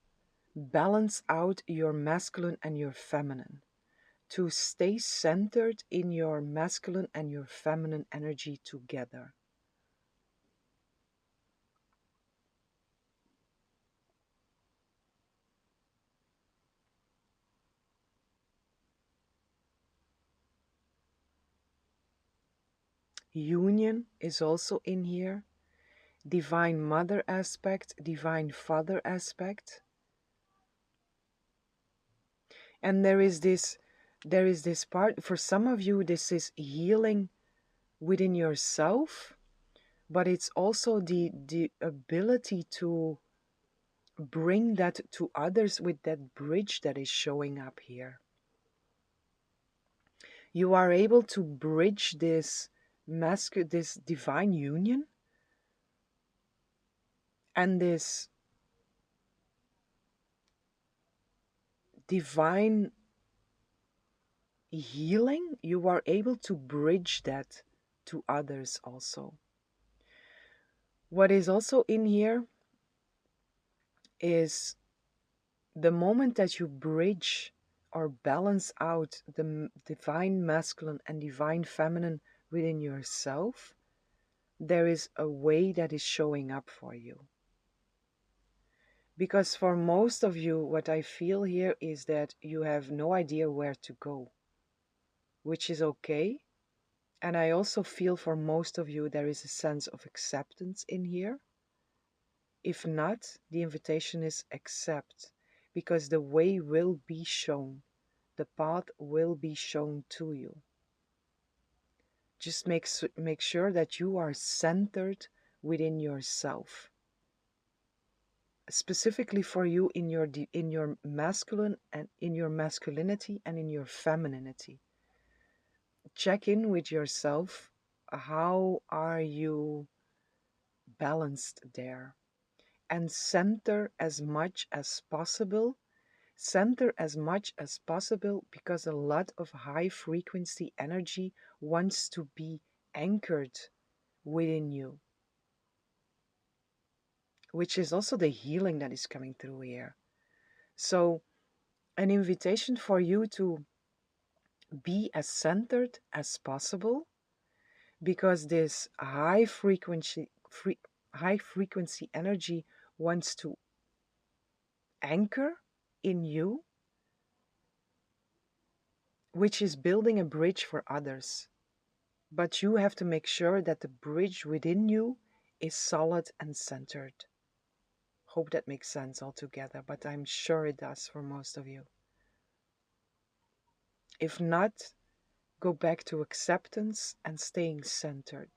balance out your masculine and your feminine, to stay centered in your masculine and your feminine energy together. Union is also in here. Divine mother aspect, divine father aspect. And there is this part, for some of you, this is healing within yourself, but it's also the ability to bring that to others with that bridge that is showing up here. You are able to bridge this this divine union and this divine healing, you are able to bridge that to others also. What is also in here is the moment that you bridge or balance out the divine masculine and divine feminine within yourself, there is a way that is showing up for you. Because for most of you, what I feel here is that you have no idea where to go, which is okay. And I also feel for most of you, there is a sense of acceptance in here. If not, the invitation is accept, because the way will be shown. The path will be shown to you. Just make sure that you are centered within yourself. Specifically for you in your masculine and in your masculinity and in your femininity. Check in with yourself. How are you balanced there? And center as much as possible. Center as much as possible, because a lot of high frequency energy wants to be anchored within you, which is also the healing that is coming through here. So, an invitation for you to be as centered as possible, because this high frequency energy wants to anchor in you, which is building a bridge for others. But you have to make sure that the bridge within you is solid and centered. Hope that makes sense altogether, but I'm sure it does for most of you. If not, go back to acceptance and staying centered.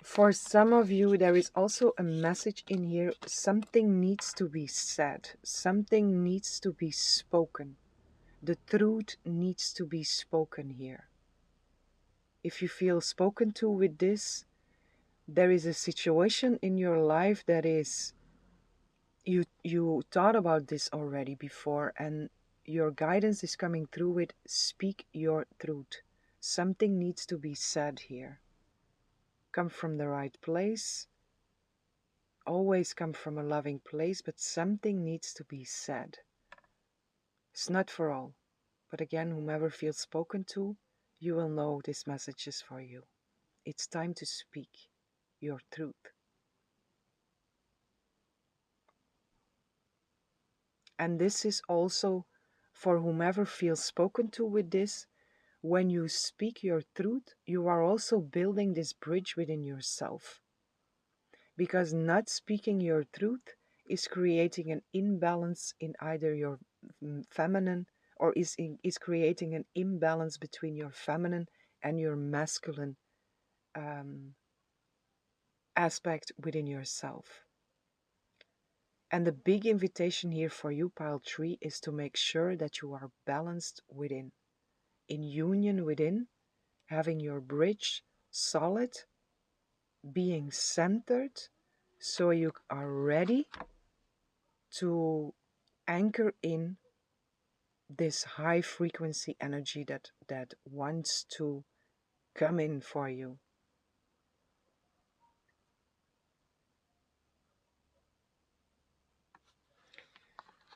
For some of you, there is also a message in here. Something needs to be said. Something needs to be spoken. The truth needs to be spoken here. If you feel spoken to with this, there is a situation in your life that is, you thought about this already before, and your guidance is coming through with speak your truth. Something needs to be said here. Come from the right place. Always come from a loving place, but something needs to be said. It's not for all, but again, whomever feels spoken to, you will know this message is for you. It's time to speak your truth. And this is also for whomever feels spoken to with this. When you speak your truth, you are also building this bridge within yourself. Because not speaking your truth is creating an imbalance in either your feminine, or is creating an imbalance between your feminine and your masculine aspect within yourself. And the big invitation here for you, pile 3, is to make sure that you are balanced within, in union within, having your bridge solid, being centered, so you are ready to anchor in this high frequency energy that wants to come in for you.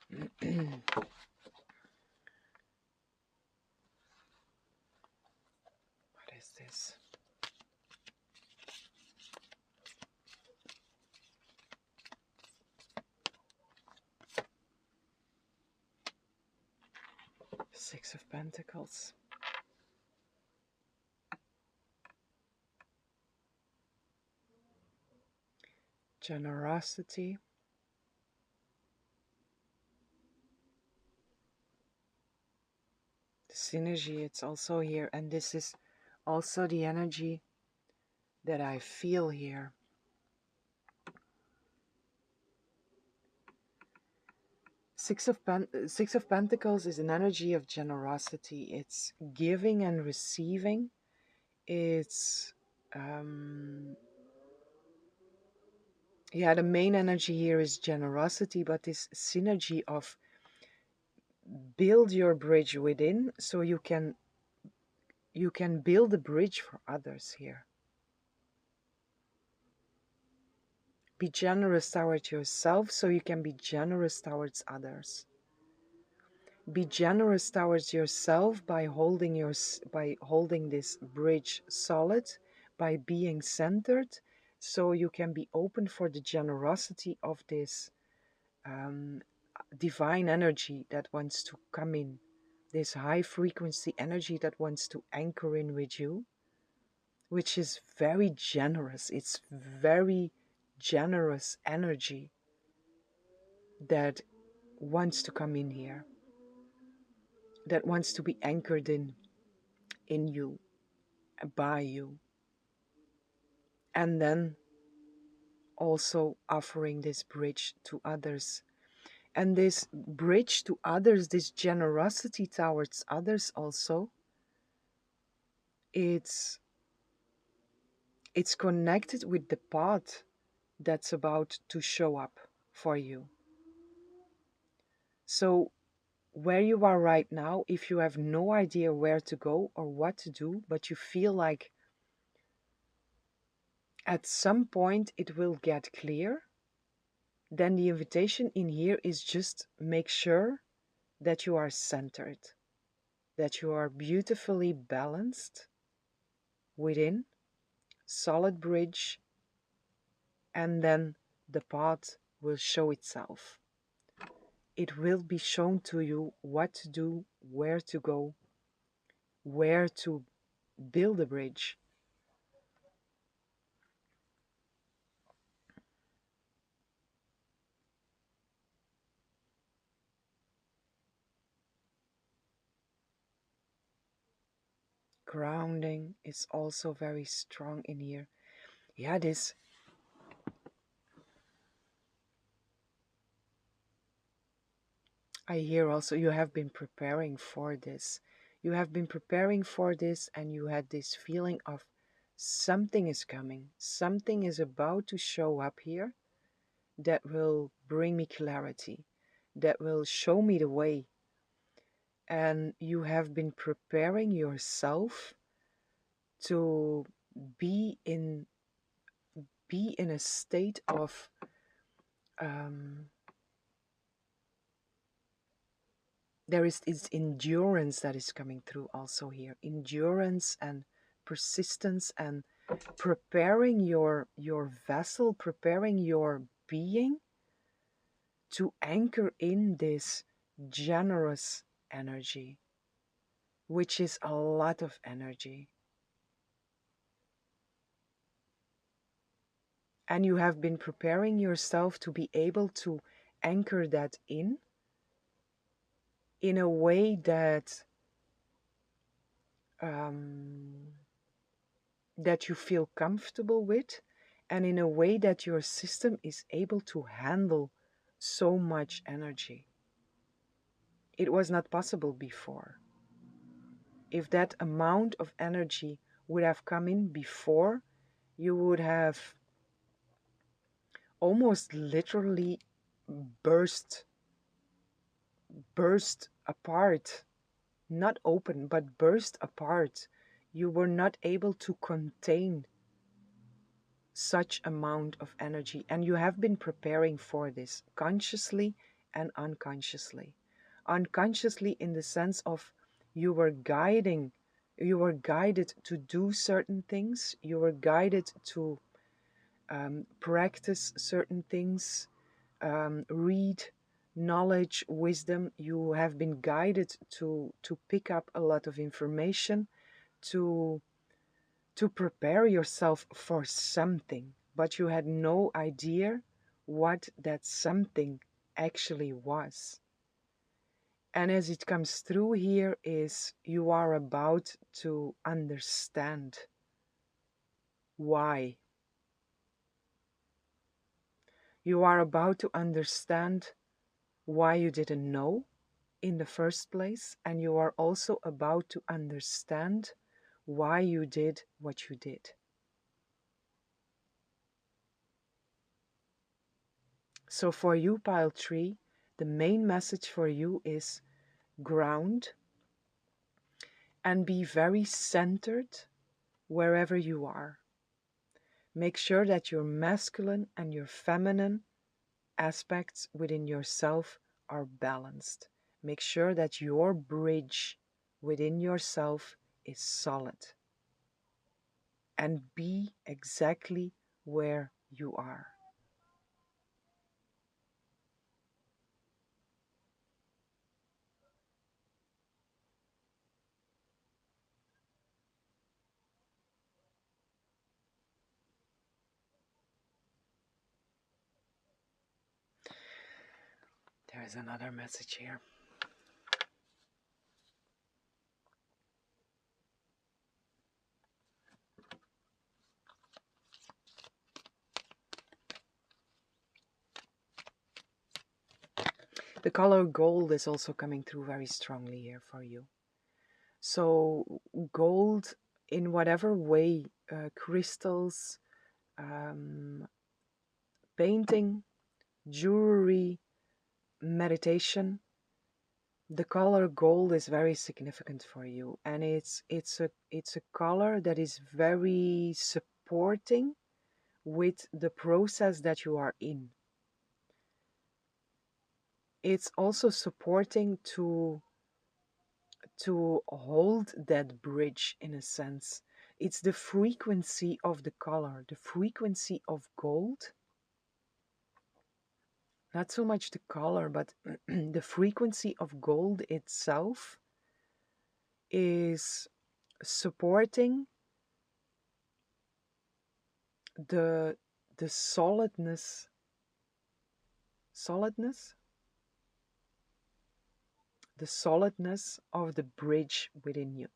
What is this? Six of Pentacles. Generosity. The synergy, it's also here. And this is also the energy that I feel here. Six of Pentacles is an energy of generosity. It's giving and receiving. It's Um, yeah, the main energy here is generosity, but this synergy of build your bridge within, so you can build a bridge for others here. Be generous towards yourself so you can be generous towards others. Be generous towards yourself by holding this bridge solid, by being centered, so you can be open for the generosity of this um, divine energy that wants to come in, this high frequency energy that wants to anchor in with you, which is very generous. It's very generous energy that wants to come in here, that wants to be anchored in you, by you, and then also offering this bridge to others. And this bridge to others, this generosity towards others also, it's connected with the path that's about to show up for you. So where you are right now, if you have no idea where to go or what to do, but you feel like at some point it will get clear, then the invitation in here is just make sure that you are centered, that you are beautifully balanced within, solid bridge, and then the path will show itself. It will be shown to you what to do, where to go, where to build a bridge. Grounding is also very strong in here. Yeah, this. I hear also you have been preparing for this. You have been preparing for this, and you had this feeling of something is coming. Something is about to show up here that will bring me clarity, that will show me the way. And you have been preparing yourself to be in a state of there is endurance that is coming through also here, endurance and persistence, and preparing your vessel, preparing your being to anchor in this generous energy, which is a lot of energy. And you have been preparing yourself to be able to anchor that in a way that um, that you feel comfortable with, and in a way that your system is able to handle so much energy. It was not possible before. If that amount of energy would have come in before, you would have almost literally burst apart, not open, but burst apart. You were not able to contain such amount of energy, and you have been preparing for this consciously and unconsciously. Unconsciously in the sense of you were guided to do certain things, you were guided to practice certain things, read knowledge, wisdom. You have been guided to pick up a lot of information, to prepare yourself for something, but you had no idea what that something actually was. And as it comes through here is you are about to understand why. You are about to understand why you didn't know in the first place, and you are also about to understand why you did what you did. So for you, pile 3, the main message for you is ground and be very centered wherever you are. Make sure that your masculine and your feminine aspects within yourself are balanced. Make sure that your bridge within yourself is solid. And be exactly where you are. There is another message here. The color gold is also coming through very strongly here for you. So gold in whatever way, crystals, painting, jewelry, meditation, the color gold is very significant for you, and it's a color that is very supporting with the process that you are in. It's also supporting to hold that bridge in a sense. It's the frequency of the color, the frequency of gold. Not so much the color, but the frequency of gold itself is supporting the the solidness the solidness of the bridge within you.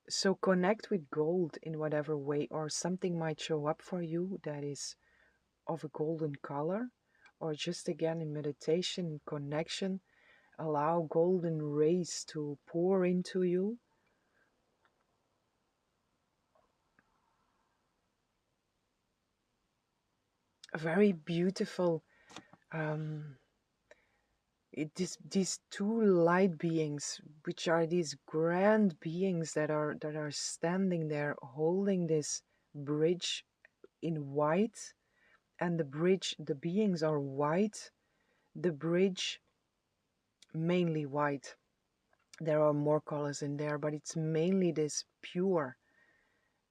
So connect with gold in whatever way, or something might show up for you that is of a golden color, or just again in meditation, in connection, allow golden rays to pour into you. A very beautiful, these two light beings, which are these grand beings that are standing there holding this bridge in white, and the beings are white, the bridge mainly white. There are more colors in there, but it's mainly this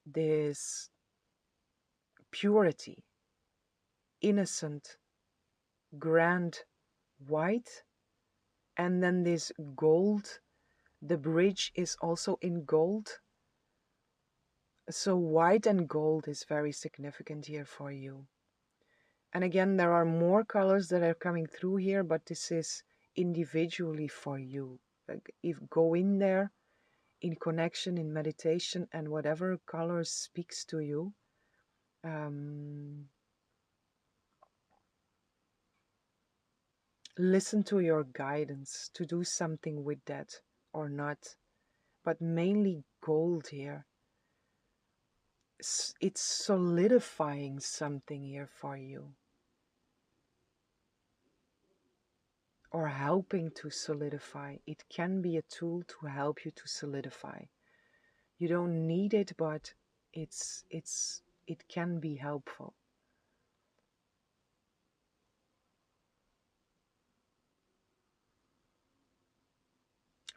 this purity, innocent, grand white, and then this gold. The bridge is also in gold. So white and gold is very significant here for you. And again, there are more colors that are coming through here, but this is individually for you. Like, if go in there in connection, in meditation, and whatever color speaks to you, listen to your guidance to do something with that or not. But mainly gold here. It's solidifying something here for you, or helping to solidify. It can be a tool to help you to solidify. You don't need it, but it can be helpful.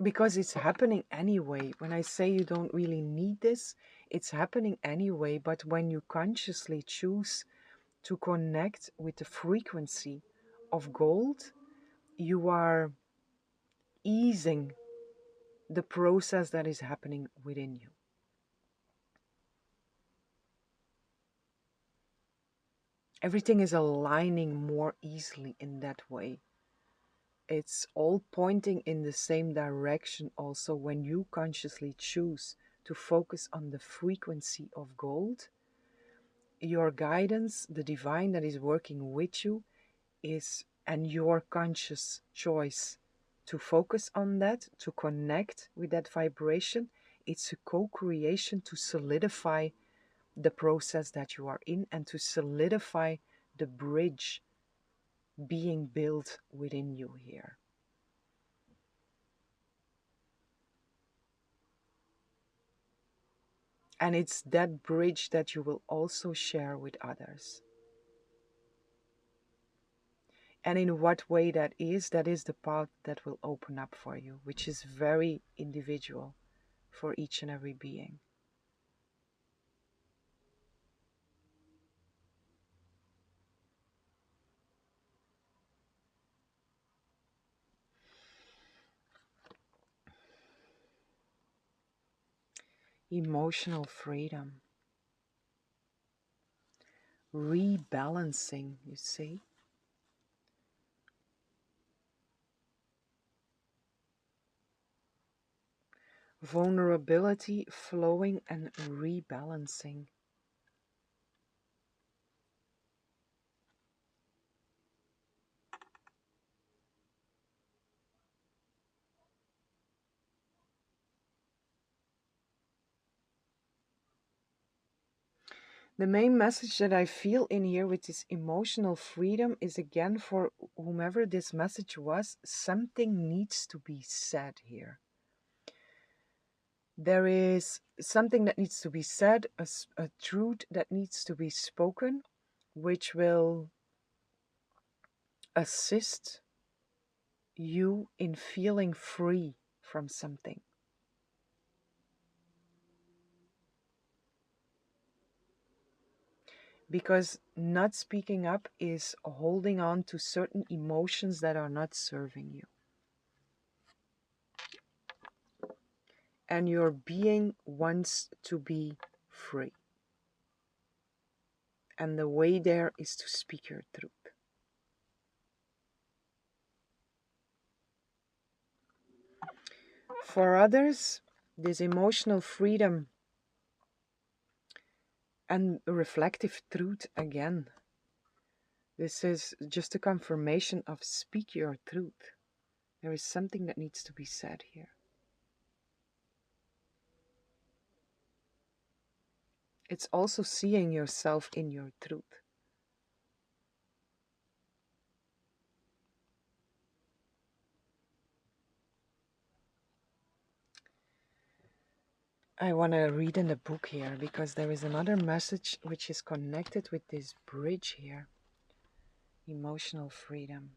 Because it's happening anyway. When I say you don't really need this, it's happening anyway. But when you consciously choose to connect with the frequency of gold, you are easing the process that is happening within you. Everything is aligning more easily in that way. It's all pointing in the same direction also when you consciously choose to focus on the frequency of gold. Your guidance, the divine that is working with you, is, and your conscious choice to focus on that, to connect with that vibration, it's a co-creation to solidify the process that you are in and to solidify the bridge being built within you here. And it's that bridge that you will also share with others. And in what way that is the path that will open up for you, which is very individual for each and every being. Emotional freedom. Rebalancing, you see. Vulnerability, flowing and rebalancing. The main message that I feel in here with this emotional freedom is, again, for whomever this message was, something needs to be said here. There is something that needs to be said, a truth that needs to be spoken, which will assist you in feeling free from something. Because not speaking up is holding on to certain emotions that are not serving you. And your being wants to be free. And the way there is to speak your truth. For others, this emotional freedom and reflective truth, again, this is just a confirmation of speak your truth. There is something that needs to be said here. It's also seeing yourself in your truth. I want to read in the book here because there is another message which is connected with this bridge here. Emotional freedom.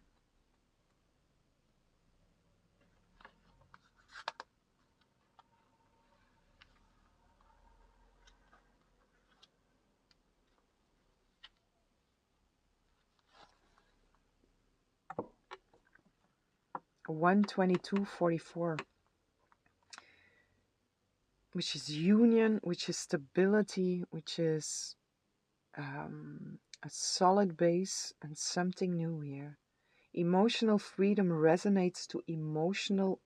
(122:44), which is union, which is stability, which is a solid base and something new here. Emotional freedom resonates to emotional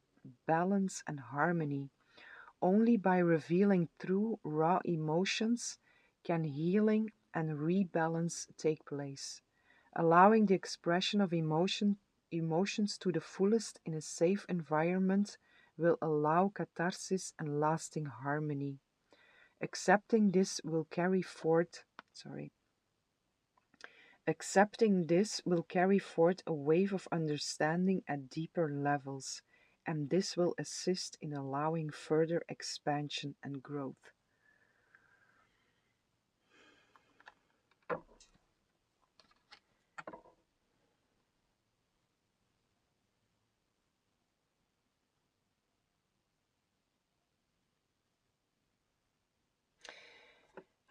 balance and harmony. Only by revealing true, raw emotions can healing and rebalance take place. Allowing the expression of emotions to the fullest in a safe environment will allow catharsis and lasting harmony. Accepting this will carry forth, Accepting this will carry forth a wave of understanding at deeper levels, and this will assist in allowing further expansion and growth.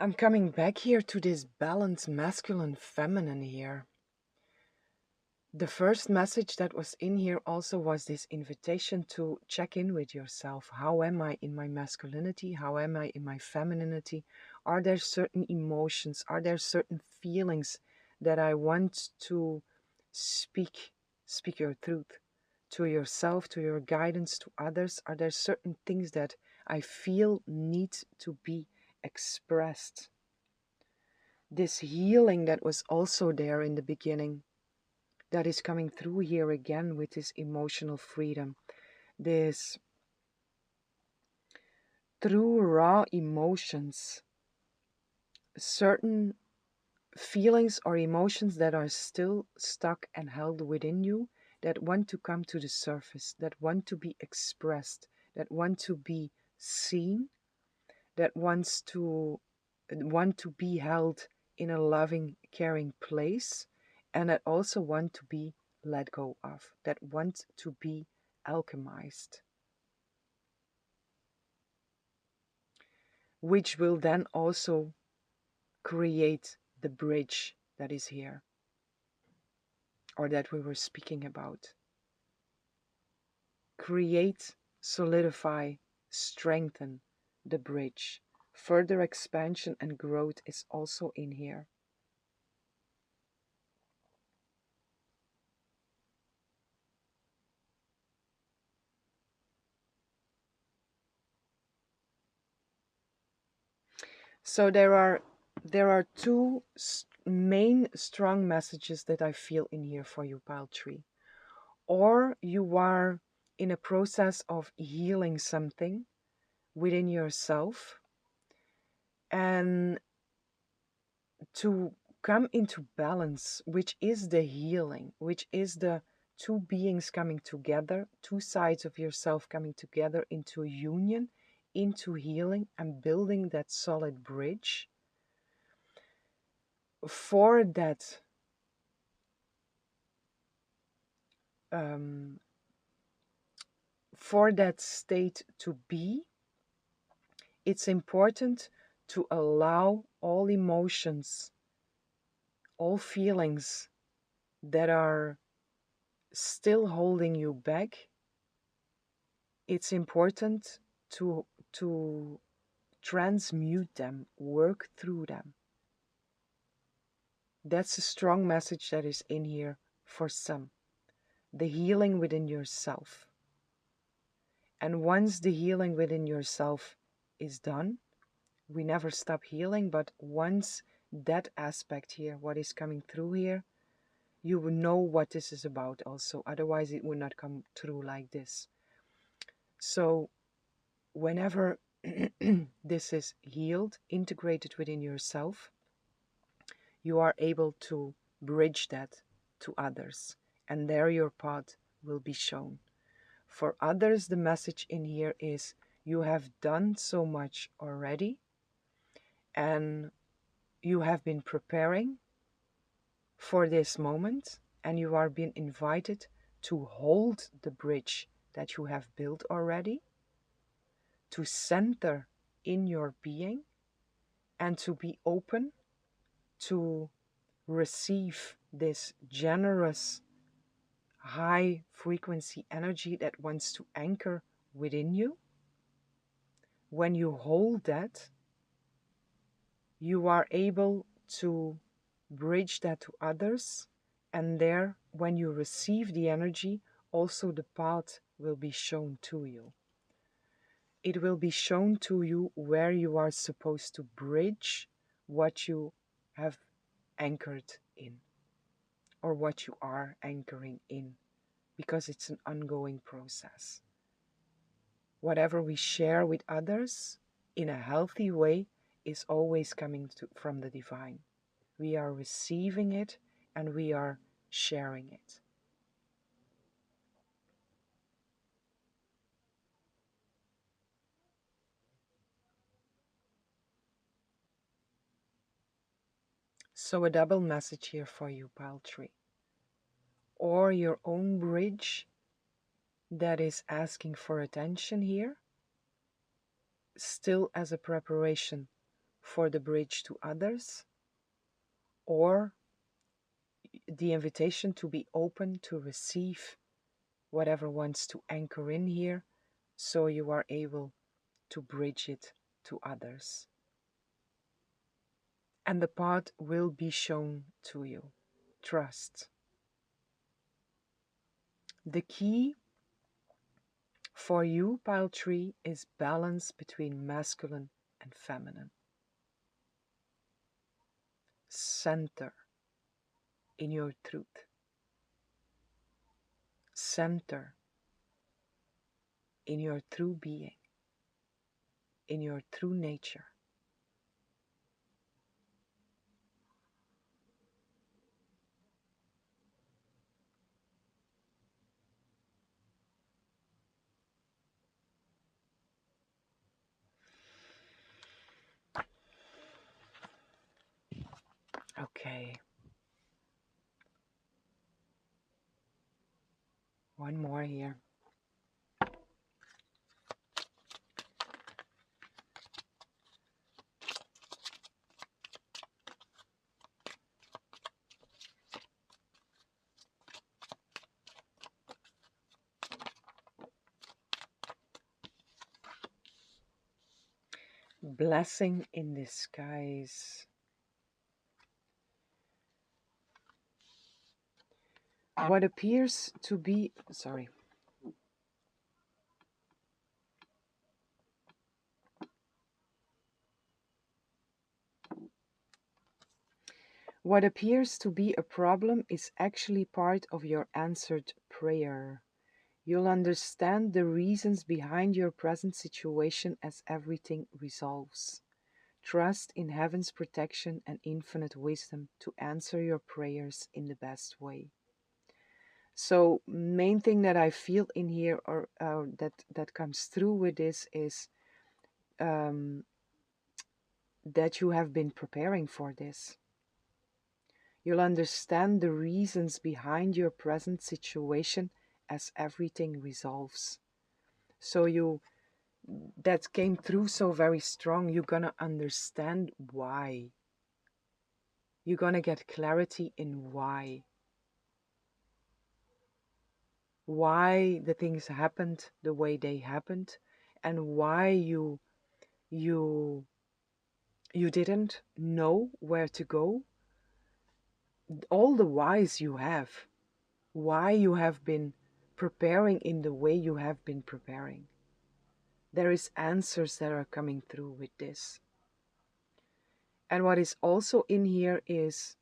I'm coming back here to this balanced masculine feminine here. The first message that was in here also was this invitation to check in with yourself. How am I in my masculinity? How am I in my femininity? Are there certain emotions? Are there certain feelings that I want to speak your truth to yourself, to your guidance, to others? Are there certain things that I feel need to be expressed? This healing that was also there in the beginning, that is coming through here again with this emotional freedom, this true raw emotions, certain feelings or emotions that are still stuck and held within you, that want to come to the surface, that want to be expressed, that want to be seen, that want to be held in a loving, caring place, and that also want to be let go of, that want to be alchemized, which will then also create the bridge that is here, or that we were speaking about. Create, solidify, strengthen the bridge. Further expansion and growth is also in here. So there are two main strong messages that I feel in here for you, pile tree. Or you are in a process of healing something within yourself, and to come into balance, which is the healing, which is the two beings coming together, two sides of yourself coming together into union, into healing, and building that solid bridge. For that um, for that state to be, it's important to allow all emotions, all feelings that are still holding you back. It's important to transmute them, work through them. That's a strong message that is in here for some. The healing within yourself. And once the healing within yourself is done, we never stop healing, but once that aspect here, what is coming through here, you will know what this is about also. Otherwise, it would not come through like this. So, whenever this is healed, integrated within yourself, you are able to bridge that to others. And there your path will be shown. For others, the message in here is you have done so much already, and you have been preparing for this moment, and you are being invited to hold the bridge that you have built already, to center in your being, and to be open to receive this generous high frequency energy that wants to anchor within you. When you hold that, you are able to bridge that to others, and there, when you receive the energy, also the path will be shown to you. It will be shown to you where you are supposed to bridge what you have anchored in, or what you are anchoring in, because it's an ongoing process. Whatever we share with others in a healthy way is always coming from the divine. We are receiving it and we are sharing it. So a double message here for you, pile tree. Or your own bridge that is asking for attention here, still as a preparation for the bridge to others, or the invitation to be open to receive whatever wants to anchor in here, so you are able to bridge it to others. And the path will be shown to you. Trust. The key for you, pile tree, is balance between masculine and feminine. Center in your truth. Center in your true being, in your true nature. Okay. One more here. Blessing in disguise. What appears to be, sorry. What appears to be a problem is actually part of your answered prayer. You'll understand the reasons behind your present situation as everything resolves. Trust in heaven's protection and infinite wisdom to answer your prayers in the best way. So, main thing that I feel in here, or that comes through with this, is um, that you have been preparing for this. You'll understand the reasons behind your present situation as everything resolves. So that came through so very strong. You're gonna understand why. You're gonna get clarity in why. Why the things happened the way they happened, and why you didn't know where to go. All the whys you have, why you have been preparing in the way you have been preparing. There is answers that are coming through with this. And what is also in here is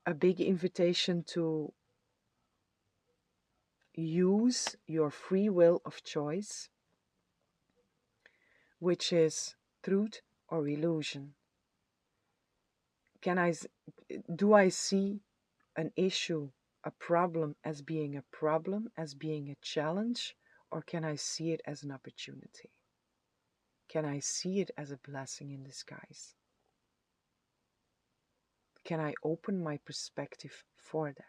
a big invitation to use your free will of choice, which is truth or illusion. Do I see an issue, a problem, as being a problem, as being a challenge, or can I see it as an opportunity? Can I see it as a blessing in disguise? Can I open my perspective for that?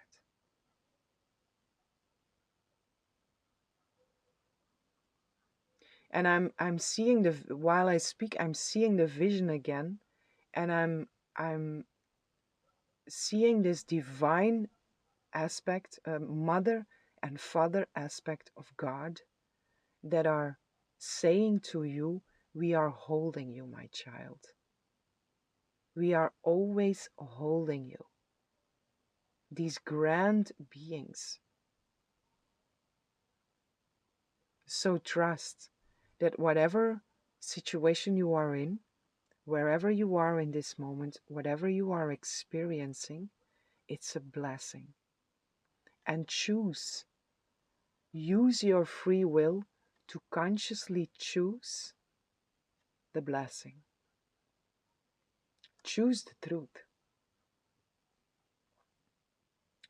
And I'm seeing while I speak, I'm seeing the vision again, and I'm seeing this divine aspect, mother and father aspect of God, that are saying to you, we are holding you, my child. We are always holding you. These grand beings. So trust that whatever situation you are in, wherever you are in this moment, whatever you are experiencing, it's a blessing. And use your free will to consciously choose the blessing. Choose the truth.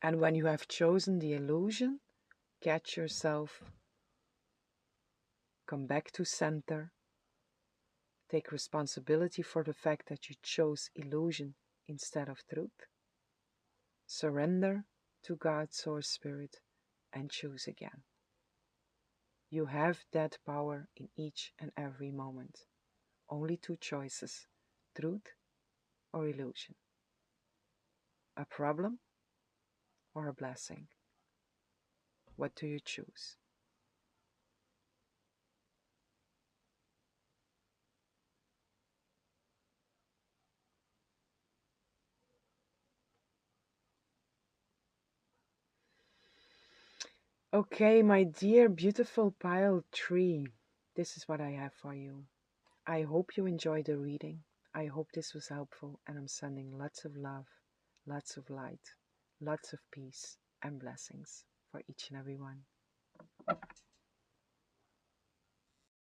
And when you have chosen the illusion, catch yourself, come back to center, take responsibility for the fact that you chose illusion instead of truth, surrender to God's source spirit, and choose again. You have that power in each and every moment. Only two choices, truth or illusion. A problem or a blessing. What do you choose? Okay, my dear beautiful pile 3, this is what I have for you. I hope you enjoyed the reading. I hope this was helpful, and I'm sending lots of love, lots of light, lots of peace and blessings for each and every one.